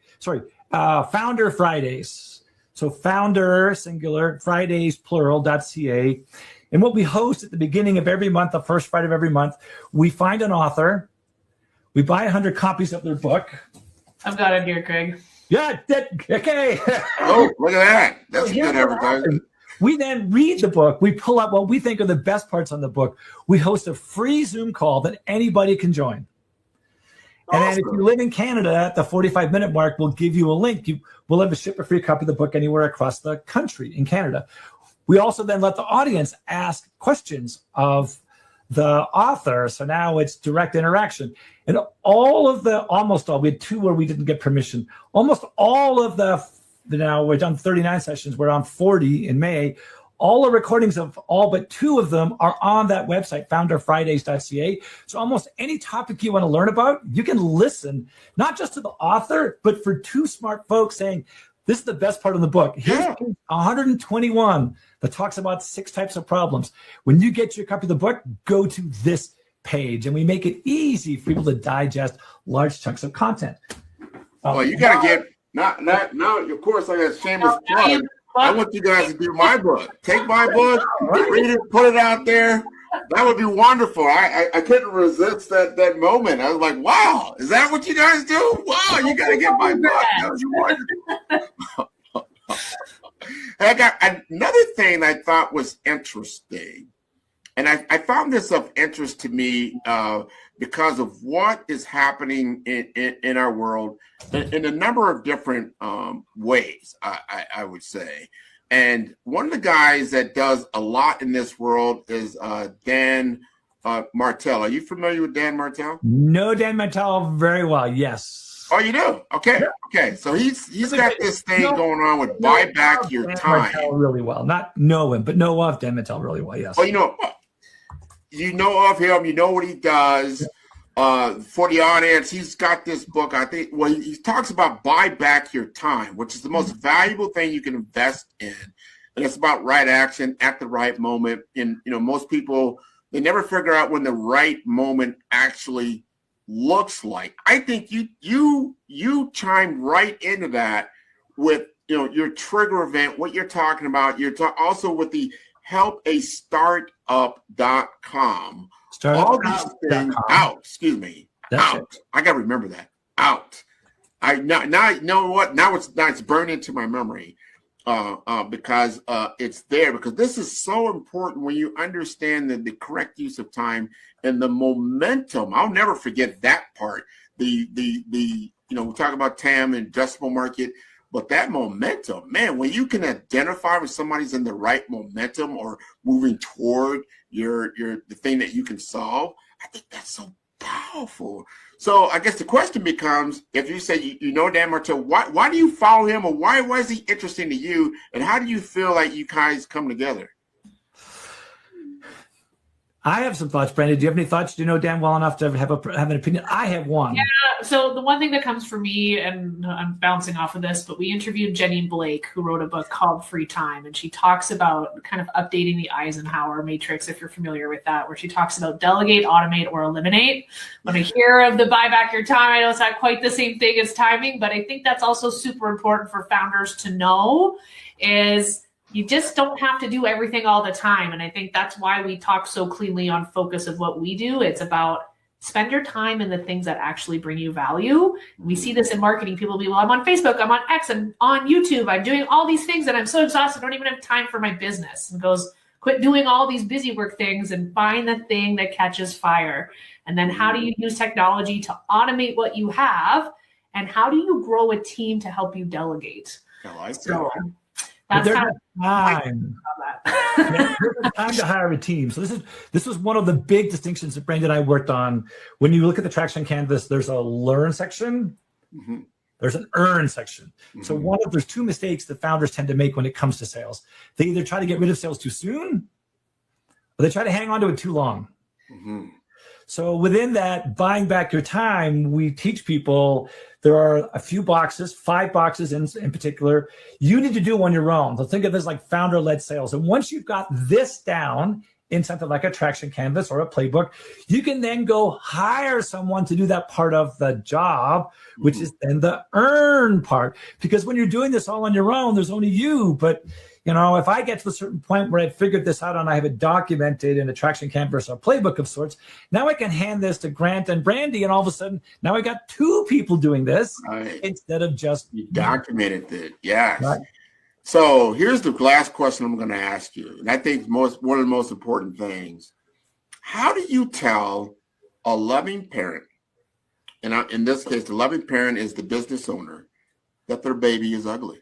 Fridays. So founder, singular, Fridays, plural.ca. And what we host at the beginning of every month, the first Friday of every month, we find an author. We buy 100 copies of their book. I've got it here, Craig. Yeah, okay. Oh, look at that. That's good advertising. We then read the book. We pull out what we think are the best parts on the book. We host a free Zoom call that anybody can join. And then if you live in Canada, at the 45-minute mark, we'll give you a link. We'll have to ship a free copy of the book anywhere across the country in Canada. We also then let the audience ask questions of the author. So now it's direct interaction. And almost all, we had 2 where we didn't get permission. Almost all of now we're done 39 sessions. We're on 40 in May. All the recordings of all but 2 of them are on that website, founderfridays.ca. So almost any topic you want to learn about, you can listen, not just to the author, but for 2 smart folks saying, this is the best part of the book. Here's 121 that talks about 6 types of problems. When you get your copy of the book, go to this page. And we make it easy for people to digest large chunks of content. Well, you got to get, not, of course, I got a shameless plug. I want you guys to do my book. Take my book, read it, put it out there. That would be wonderful. I couldn't resist that moment. I was like, wow, is that what you guys do? Wow, you got to get my book. That was wonderful. I got another thing I thought was interesting, and I found this of interest to me because of what is happening in our world in a number of different ways, I would say. And one of the guys that does a lot in this world is Dan Martell. Are you familiar with Dan Martell? No, Dan Martell very well. Yes. Oh, you do? Okay. Okay. So he's got this thing going on with buy back your time. Really well. Not know him, but know of Dan Martell really well. Yes. Oh, you know of him. You know what he does. For the audience, he's got this book. I think. Well, he talks about buy back your time, which is the most valuable thing you can invest in, and it's about right action at the right moment. And most people, they never figure out when the right moment actually looks like. I think you chime right into that with your trigger event, what you're talking about. You're also with the helpastartup.com. All these things out. Excuse me. Out. I gotta remember that. Out. I now you know what? Now it's burned into my memory. Because it's there, because this is so important when you understand the correct use of time and the momentum. I'll never forget that part. We talk about TAM and addressable market, but that momentum, man, when you can identify when somebody's in the right momentum or moving toward the thing that you can solve, I think that's so powerful. So I guess the question becomes, if you say you know Dan Martell, why do you follow him, or why is he interesting to you, and how do you feel like you guys come together? I have some thoughts, Brandon. Do you have any thoughts? Do you know Dan well enough to have an opinion? I have one. Yeah. So the one thing that comes for me, and I'm bouncing off of this, but we interviewed Jenny Blake, who wrote a book called Free Time, and she talks about kind of updating the Eisenhower matrix, if you're familiar with that, where she talks about delegate, automate, or eliminate. When I hear of the buy back your time, I know it's not quite the same thing as timing, but I think that's also super important for founders to know is you just don't have to do everything all the time. And I think that's why we talk so cleanly on focus of what we do. It's about spend your time in the things that actually bring you value. We see this in marketing. People will be, well, I'm on Facebook, I'm on X, I'm on YouTube, I'm doing all these things and I'm so exhausted, I don't even have time for my business. And goes, quit doing all these busy work things and find the thing that catches fire. And then how do you use technology to automate what you have? And how do you grow a team to help you delegate? I like so, that. That's time. Time to hire a team. So this was one of the big distinctions that Brandon and I worked on. When you look at the Traction Canvas, there's a learn section. Mm-hmm. There's an earn section. Mm-hmm. So there's two mistakes that founders tend to make when it comes to sales. They either try to get rid of sales too soon, or they try to hang on to it too long. Mm-hmm. So within that buying back your time, we teach people there are a few boxes, 5 boxes in particular, you need to do on your own. So think of this like founder-led sales. And once you've got this down in something like a Traction Canvas or a playbook, you can then go hire someone to do that part of the job, which is then the earn part. Because when you're doing this all on your own, there's only you. But if I get to a certain point where I figured this out and I have it documented in a Traction Canvas or playbook of sorts, now I can hand this to Grant and Brandy, and all of a sudden, now I got 2 people doing this instead of just you documented it. Yes. Right. So here's the last question I'm going to ask you, and I think one of the most important things: how do you tell a loving parent, and in this case, the loving parent is the business owner, that their baby is ugly?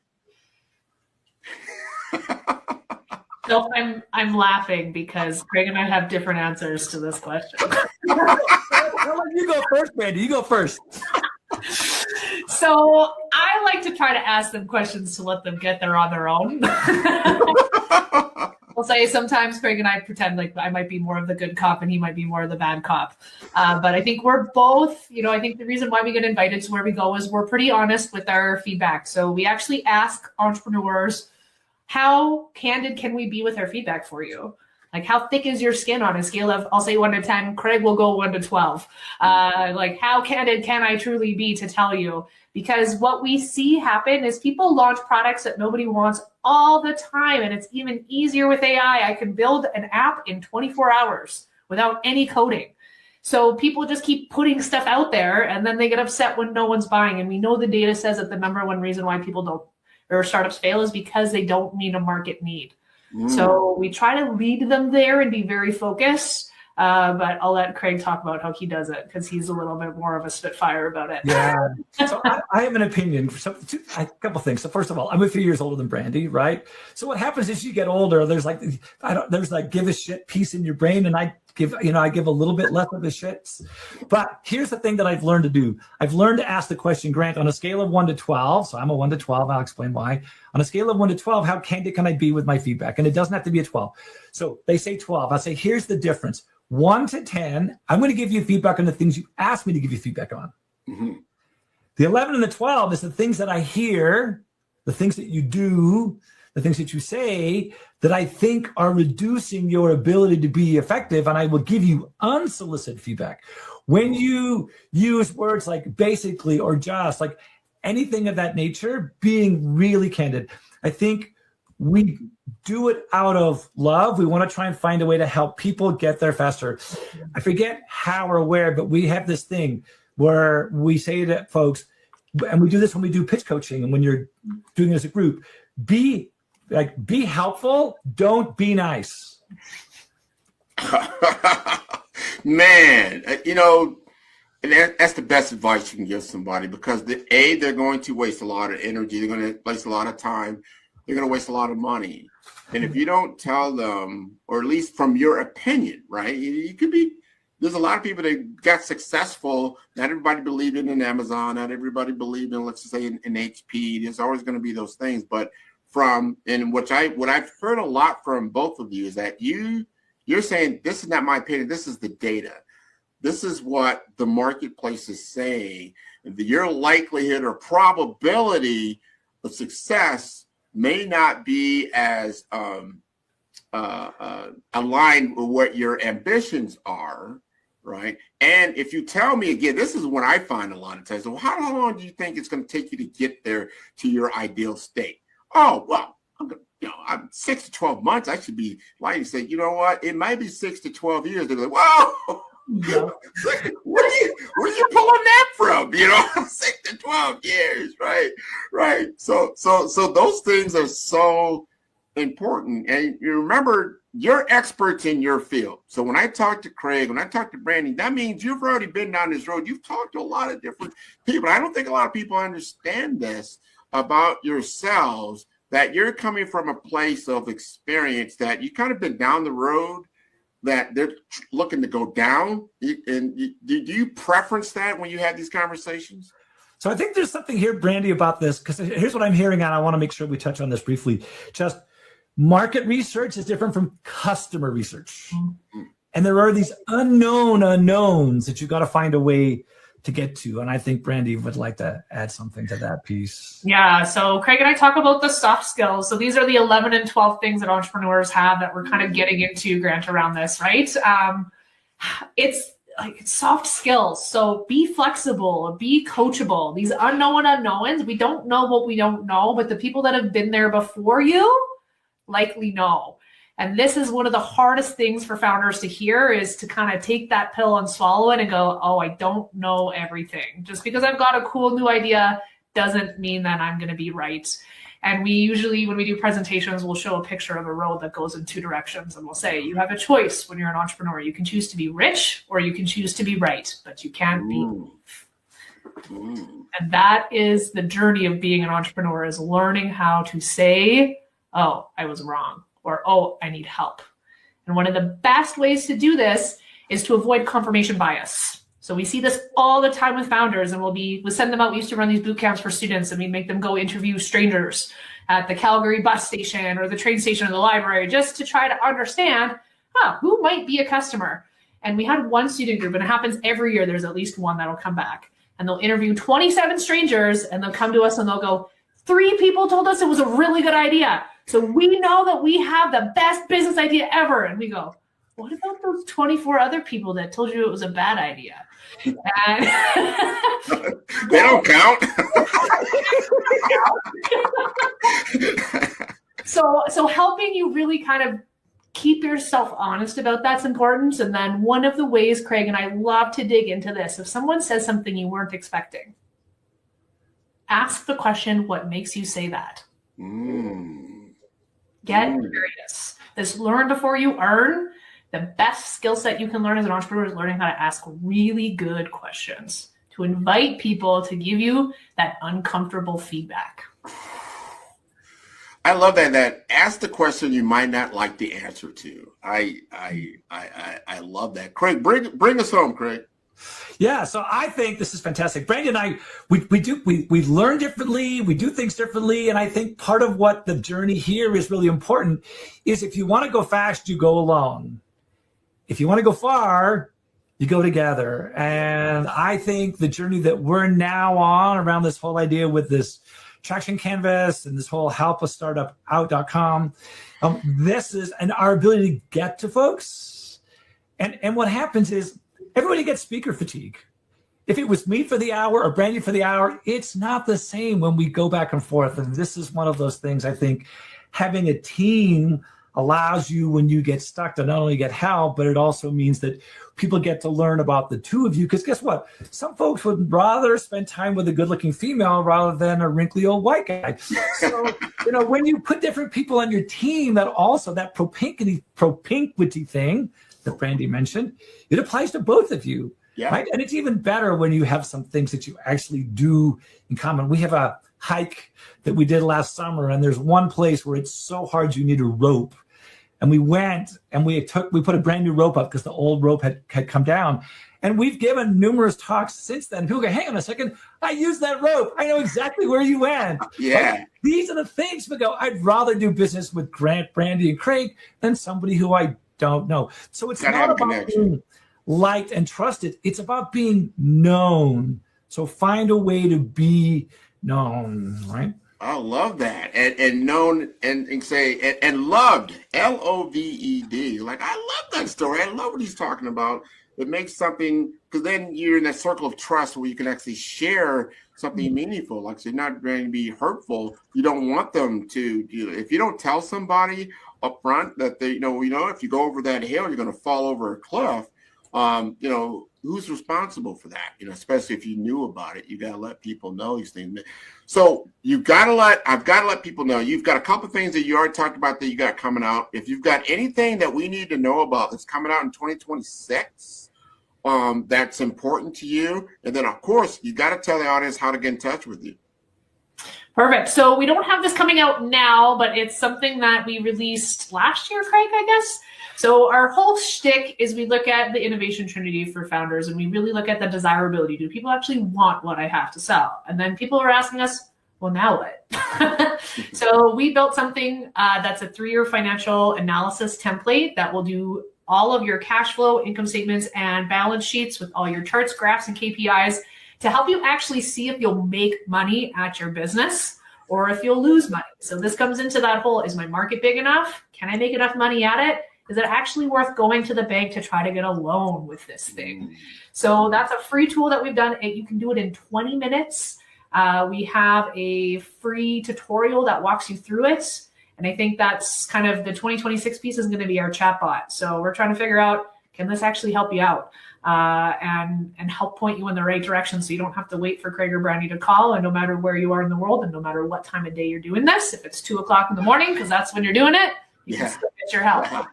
So I'm laughing because Craig and I have different answers to this question. You go first, Mandy. You go first. So I like to try to ask them questions to let them get there on their own. I'll say sometimes Craig and I pretend like I might be more of the good cop and he might be more of the bad cop. But I think we're both, I think the reason why we get invited to where we go is we're pretty honest with our feedback. So we actually ask entrepreneurs, how candid can we be with our feedback for you? Like, how thick is your skin on a scale of, I'll say 1 to 10, Craig will go 1 to 12. Like, how candid can I truly be to tell you? Because what we see happen is people launch products that nobody wants all the time. And it's even easier with AI. I can build an app in 24 hours without any coding. So people just keep putting stuff out there and then they get upset when no one's buying. And we know the data says that the number one reason why people don't or startups fail is because they don't meet a market need. So we try to lead them there and be very focused. But I'll let Craig talk about how he does it because he's a little bit more of a spitfire about it. Yeah. So I have an opinion for a couple things. So first of all, I'm a few years older than Brandy, right? So what happens is you get older, there's like give a shit piece in your brain, and I give a little bit less of the shits. But here's the thing that I've learned to do. I've learned to ask the question, Grant, on a scale of 1 to 12. So I'm a 1 to 12. I'll explain why. On a scale of 1 to 12, how candid can I be with my feedback? And it doesn't have to be a 12. So they say 12. I'll say, here's the difference. 1 to 10, I'm going to give you feedback on the things you asked me to give you feedback on. Mm-hmm. The 11 and the 12 is the things that I hear, the things that you do, the things that you say that I think are reducing your ability to be effective, and I will give you unsolicited feedback. When you use words like basically or just, like anything of that nature, being really candid, I think we do it out of love. We want to try and find a way to help people get there faster. I forget how or where, but we have this thing where we say to folks, and we do this when we do pitch coaching and when you're doing it as a group, be helpful, don't be nice. Man, that's the best advice you can give somebody, because they're going to waste a lot of energy. They're going to waste a lot of time. They're going to waste a lot of money. And if you don't tell them, or at least from your opinion, right? You could be, there's a lot of people that got successful. Not everybody believed in Amazon. Not everybody believed in, let's just say, in HP. There's always going to be those things. But what I've heard a lot from both of you is that you're saying, this is not my opinion. This is the data. This is what the marketplace is saying. Your likelihood or probability of success may not be as aligned with what your ambitions are, right? And if you tell me, again, this is what I find a lot of times. Well, how long do you think it's going to take you to get there to your ideal state? Oh, well, I'm 6 to 12 months. I should be lying to say, you know what? It might be 6 to 12 years. They're like, whoa. Yeah. Where are you pulling that from? 6 to 12 years, right. So those things are so important. And you remember, you're experts in your field. So when I talk to Craig, when I talk to Brandy, that means you've already been down this road. You've talked to a lot of different people. I don't think a lot of people understand this about yourselves, that you're coming from a place of experience, that you kind of been down the road that they're looking to go down. And do you preference that when you have these conversations? So I think there's something here, Brandy, about this, because here's what I'm hearing, and I want to make sure we touch on this briefly. Just market research is different from customer research. Mm-hmm. And there are these unknown unknowns that you've got to find a way to get to. And I think Brandy would like to add something to that piece. Yeah. So Craig and I talk about the soft skills. So these are the 11 and 12 things that entrepreneurs have that we're kind of getting into, Grant, around this, right? It's soft skills. So be flexible, be coachable. These unknown unknowns, we don't know what we don't know, but the people that have been there before you likely know. And this is one of the hardest things for founders to hear, is to kind of take that pill and swallow it and go, oh, I don't know everything. Just because I've got a cool new idea doesn't mean that I'm going to be right. And we usually, when we do presentations, we'll show a picture of a road that goes in two directions. And we'll say, you have a choice when you're an entrepreneur. You can choose to be rich or you can choose to be right, but you can't be both. And that is the journey of being an entrepreneur, is learning how to say, oh, I was wrong. Or, oh, I need help. And one of the best ways to do this is to avoid confirmation bias. So we see this all the time with founders, and we'll send them out. We used to run these boot camps for students, and we make them go interview strangers at the Calgary bus station or the train station or the library, just to try to understand, who might be a customer. And we had one student group, and it happens every year. There's at least one that'll come back, and they'll interview 27 strangers, and they'll come to us and they'll go, 3 people told us it was a really good idea. So we know that we have the best business idea ever. And we go, what about those 24 other people that told you it was a bad idea? And they don't count. So helping you really kind of keep yourself honest about that's important. And then one of the ways, Craig, and I love to dig into this, if someone says something you weren't expecting, ask the question, what makes you say that? Get curious. This learn before you earn. The best skill set you can learn as an entrepreneur is learning how to ask really good questions, to invite people to give you that uncomfortable feedback. I love that ask the question you might not like the answer to. I love that. Craig, bring us home, Craig. Yeah, so I think this is fantastic. Brandon and I, we learn differently, we do things differently, and I think part of what the journey here is really important is if you want to go fast, you go alone. If you want to go far, you go together. And I think the journey that we're now on around this whole idea with this Traction Canvas and this whole helpastartupout.com, this is, and our ability to get to folks. And what happens is everybody gets speaker fatigue. If it was me for the hour or Brandon for the hour, it's not the same when we go back and forth. And this is one of those things, I think, having a team allows you, when you get stuck, to not only get help, but it also means that people get to learn about the two of you. Because guess what? Some folks would rather spend time with a good-looking female rather than a wrinkly old white guy. So, when you put different people on your team, that also, that propinquity thing that Brandy mentioned, it applies to both of you. Yeah. Right? And it's even better when you have some things that you actually do in common. We have a hike that we did last summer, and there's one place where it's so hard you need a rope. And we went and we put a brand new rope up because the old rope had come down. And we've given numerous talks since then. People go, hang on a second, I used that rope. I know exactly where you went. Yeah. Like, these are the things we go, I'd rather do business with Grant, Brandy, and Craig than somebody who I don't know. So it's not about being liked and trusted. It's about being known. So find a way to be known, right? I love that. And known and say, and loved, Loved. Like, I love that story. I love what he's talking about. It makes something, because then you're in that circle of trust where you can actually share something meaningful. Like, so you're not going to be hurtful. You don't want them to, if you don't tell somebody up front that they, if you go over that hill, you're going to fall over a cliff. Who's responsible for that? Especially if you knew about it, you got to let people know these things. So I've got to let people know. You've got a couple things that you already talked about that you got coming out. If you've got anything that we need to know about that's coming out in 2026, that's important to you. And then of course, you got to tell the audience how to get in touch with you. Perfect. So we don't have this coming out now, but it's something that we released last year, Craig, I guess. So our whole shtick is we look at the innovation trinity for founders, and we really look at the desirability. Do people actually want what I have to sell? And then people are asking us, well, now what? So we built something that's a 3-year financial analysis template that will do all of your cash flow, income statements, and balance sheets with all your charts, graphs, and KPIs to help you actually see if you'll make money at your business or if you'll lose money. So this comes into that whole, is my market big enough? Can I make enough money at it? Is it actually worth going to the bank to try to get a loan with this thing? So that's a free tool that we've done. You can do it in 20 minutes. We have a free tutorial that walks you through it. And I think that's kind of the 2026 piece is going to be our chatbot. So we're trying to figure out, can this actually help you out and help point you in the right direction so you don't have to wait for Craig or Brandy to call, and no matter where you are in the world and no matter what time of day you're doing this, if it's 2:00 in the morning, because that's when you're doing it, you can still get your help. Wow.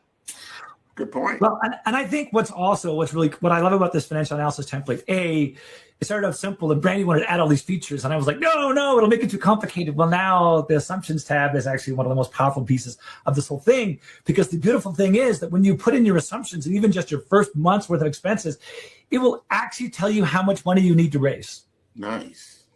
Good point. Well, and I think what I love about this financial analysis template, it started out simple, and Brandy wanted to add all these features, and I was like, no, it'll make it too complicated. Well, now the assumptions tab is actually one of the most powerful pieces of this whole thing, because the beautiful thing is that when you put in your assumptions and even just your first month's worth of expenses, it will actually tell you how much money you need to raise. Nice.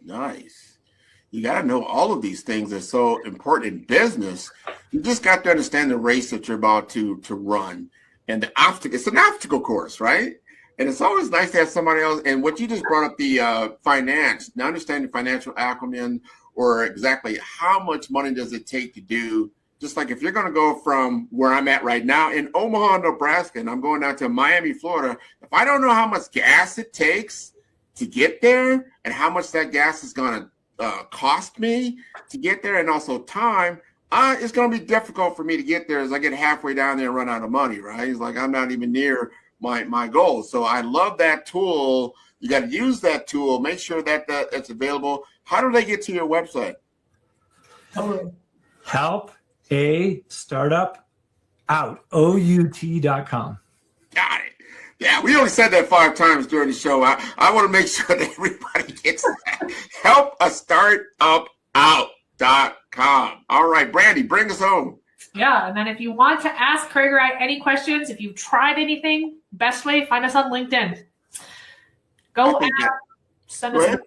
You got to know all of these things are so important in business. You just got to understand the race that you're about to run. And the obstacle, it's an obstacle course, right? And it's always nice to have somebody else. And what you just brought up, the finance, now understanding financial acumen, or exactly how much money does it take to do, just like if you're going to go from where I'm at right now in Omaha, Nebraska, and I'm going down to Miami, Florida, if I don't know how much gas it takes to get there and how much that gas is going to cost me to get there, and also time, it's going to be difficult for me to get there as I get halfway down there and run out of money, right? It's like I'm not even near my goal. So I love that tool. You got to use that tool. Make sure that it's available. How do they get to your website? Help a startup out, OUT.com. Got it. Yeah, we only said that 5 times during the show. I want to make sure that everybody gets that. Helpastartupout.com. All right, Brandy, bring us home. Yeah, and then if you want to ask Craig or I any questions, if you've tried anything, best way, find us on LinkedIn. Send us a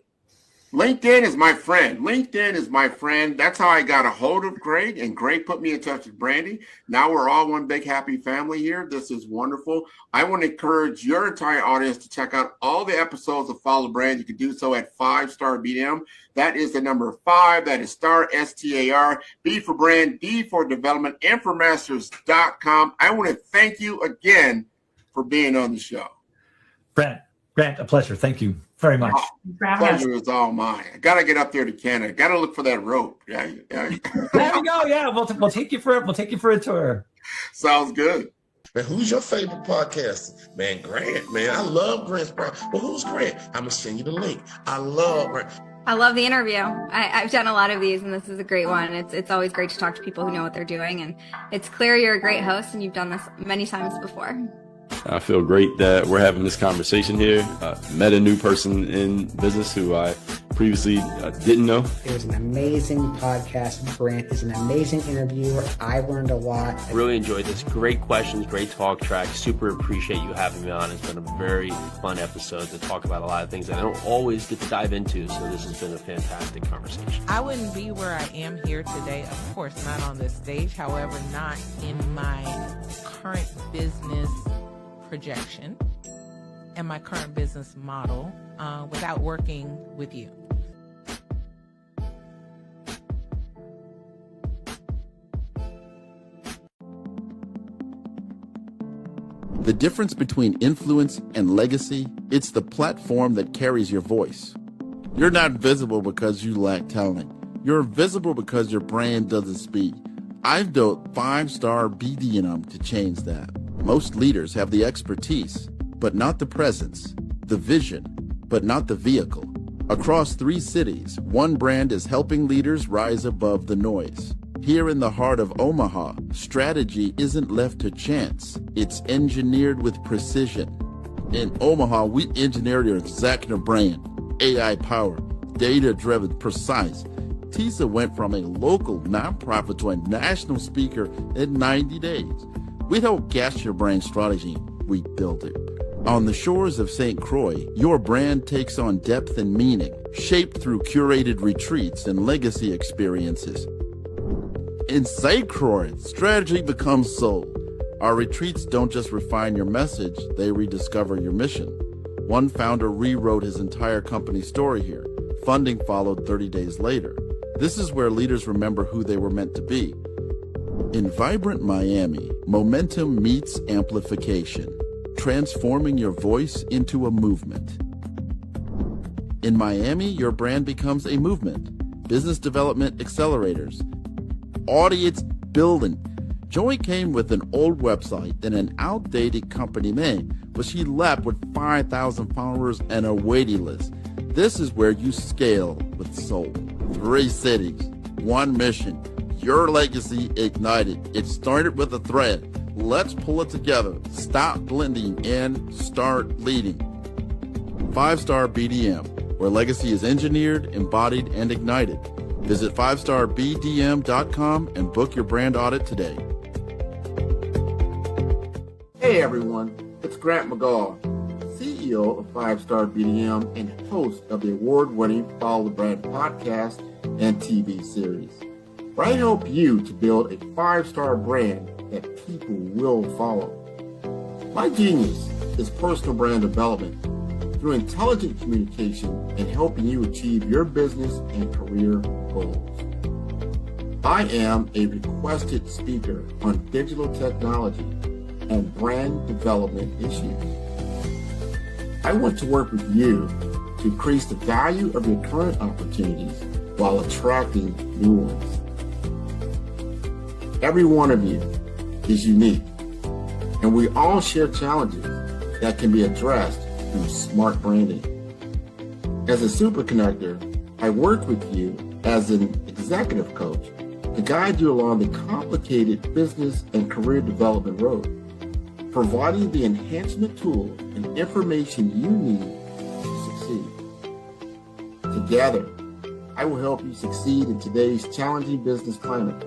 LinkedIn is my friend. LinkedIn is my friend. That's how I got a hold of Greg, and Greg put me in touch with Brandy. Now we're all one big happy family here. This is wonderful. I want to encourage your entire audience to check out all the episodes of Follow Brand. You can do so at 5-Star BDM. That is the number 5. That is star, STAR, B for brand, D for development, Informasters.com. I want to thank you again for being on the show. Brent, a pleasure. Thank you very much. Pleasure is all mine. I gotta get up there to Canada. Gotta look for that rope. Yeah. There we go. Yeah, we'll take you for a tour. Sounds good. Man, who's your favorite podcaster? Man, Grant. Man, I love Grant's podcast. Well, who's Grant? I'm gonna send you the link. I love Grant. I love the interview. I've done a lot of these, and this is a great one. It's always great to talk to people who know what they're doing, and it's clear you're a great host, and you've done this many times before. I feel great that we're having this conversation here. Met a new person in business who I previously didn't know. It was an amazing podcast. Grant is an amazing interviewer. I learned a lot. Really enjoyed this. Great questions, great talk track. Super appreciate you having me on. It's been a very fun episode to talk about a lot of things that I don't always get to dive into. So this has been a fantastic conversation. I wouldn't be where I am here today, of course, not on this stage. However, not in my current business projection and my current business model without working with you. The difference between influence and legacy, it's the platform that carries your voice. You're not visible because you lack talent. You're visible because your brand doesn't speak. I've built 5-Star BDM to change that. Most leaders have the expertise, but not the presence, the vision, but not the vehicle. Across 3 cities, one brand is helping leaders rise above the noise. Here in the heart of Omaha, strategy isn't left to chance. It's engineered with precision. In Omaha, we engineered your executive brand, AI-powered, data-driven, precise. TISA went from a local nonprofit to a national speaker in 90 days. We don't guess your brand strategy, we build it. On the shores of St. Croix, your brand takes on depth and meaning, shaped through curated retreats and legacy experiences. In St. Croix, strategy becomes soul. Our retreats don't just refine your message, they rediscover your mission. One founder rewrote his entire company story here. Funding followed 30 days later. This is where leaders remember who they were meant to be. In vibrant Miami, momentum meets amplification, transforming your voice into a movement. In Miami, your brand becomes a movement. Business development accelerators, audience building. Joy came with an old website and an outdated company name, but she left with 5,000 followers and a waiting list. This is where you scale with soul. 3 cities, 1 mission. Your legacy ignited. It started with a thread. Let's pull it together. Stop blending and start leading. 5-Star BDM, where legacy is engineered, embodied, and ignited. Visit 5starbdm.com and book your brand audit today. Hey everyone, it's Grant McGaw, CEO of 5-Star BDM and host of the award-winning Follow the Brand podcast and TV series, where I help you to build a 5-star brand that people will follow. My genius is personal brand development through intelligent communication and helping you achieve your business and career goals. I am a requested speaker on digital technology and brand development issues. I want to work with you to increase the value of your current opportunities while attracting new ones. Every one of you is unique, and we all share challenges that can be addressed through smart branding. As a super connector, I work with you as an executive coach to guide you along the complicated business and career development road, providing the enhancement tools and information you need to succeed. Together, I will help you succeed in today's challenging business climate.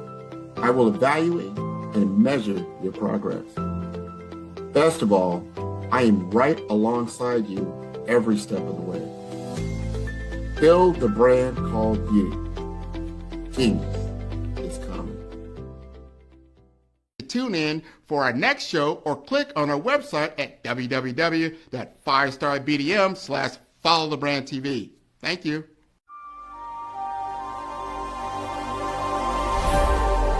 I will evaluate and measure your progress. Best of all, I am right alongside you every step of the way. Build the brand called you. Genius is coming. Tune in for our next show or click on our website at www.firestarbdm/followthebrandtv. Thank you.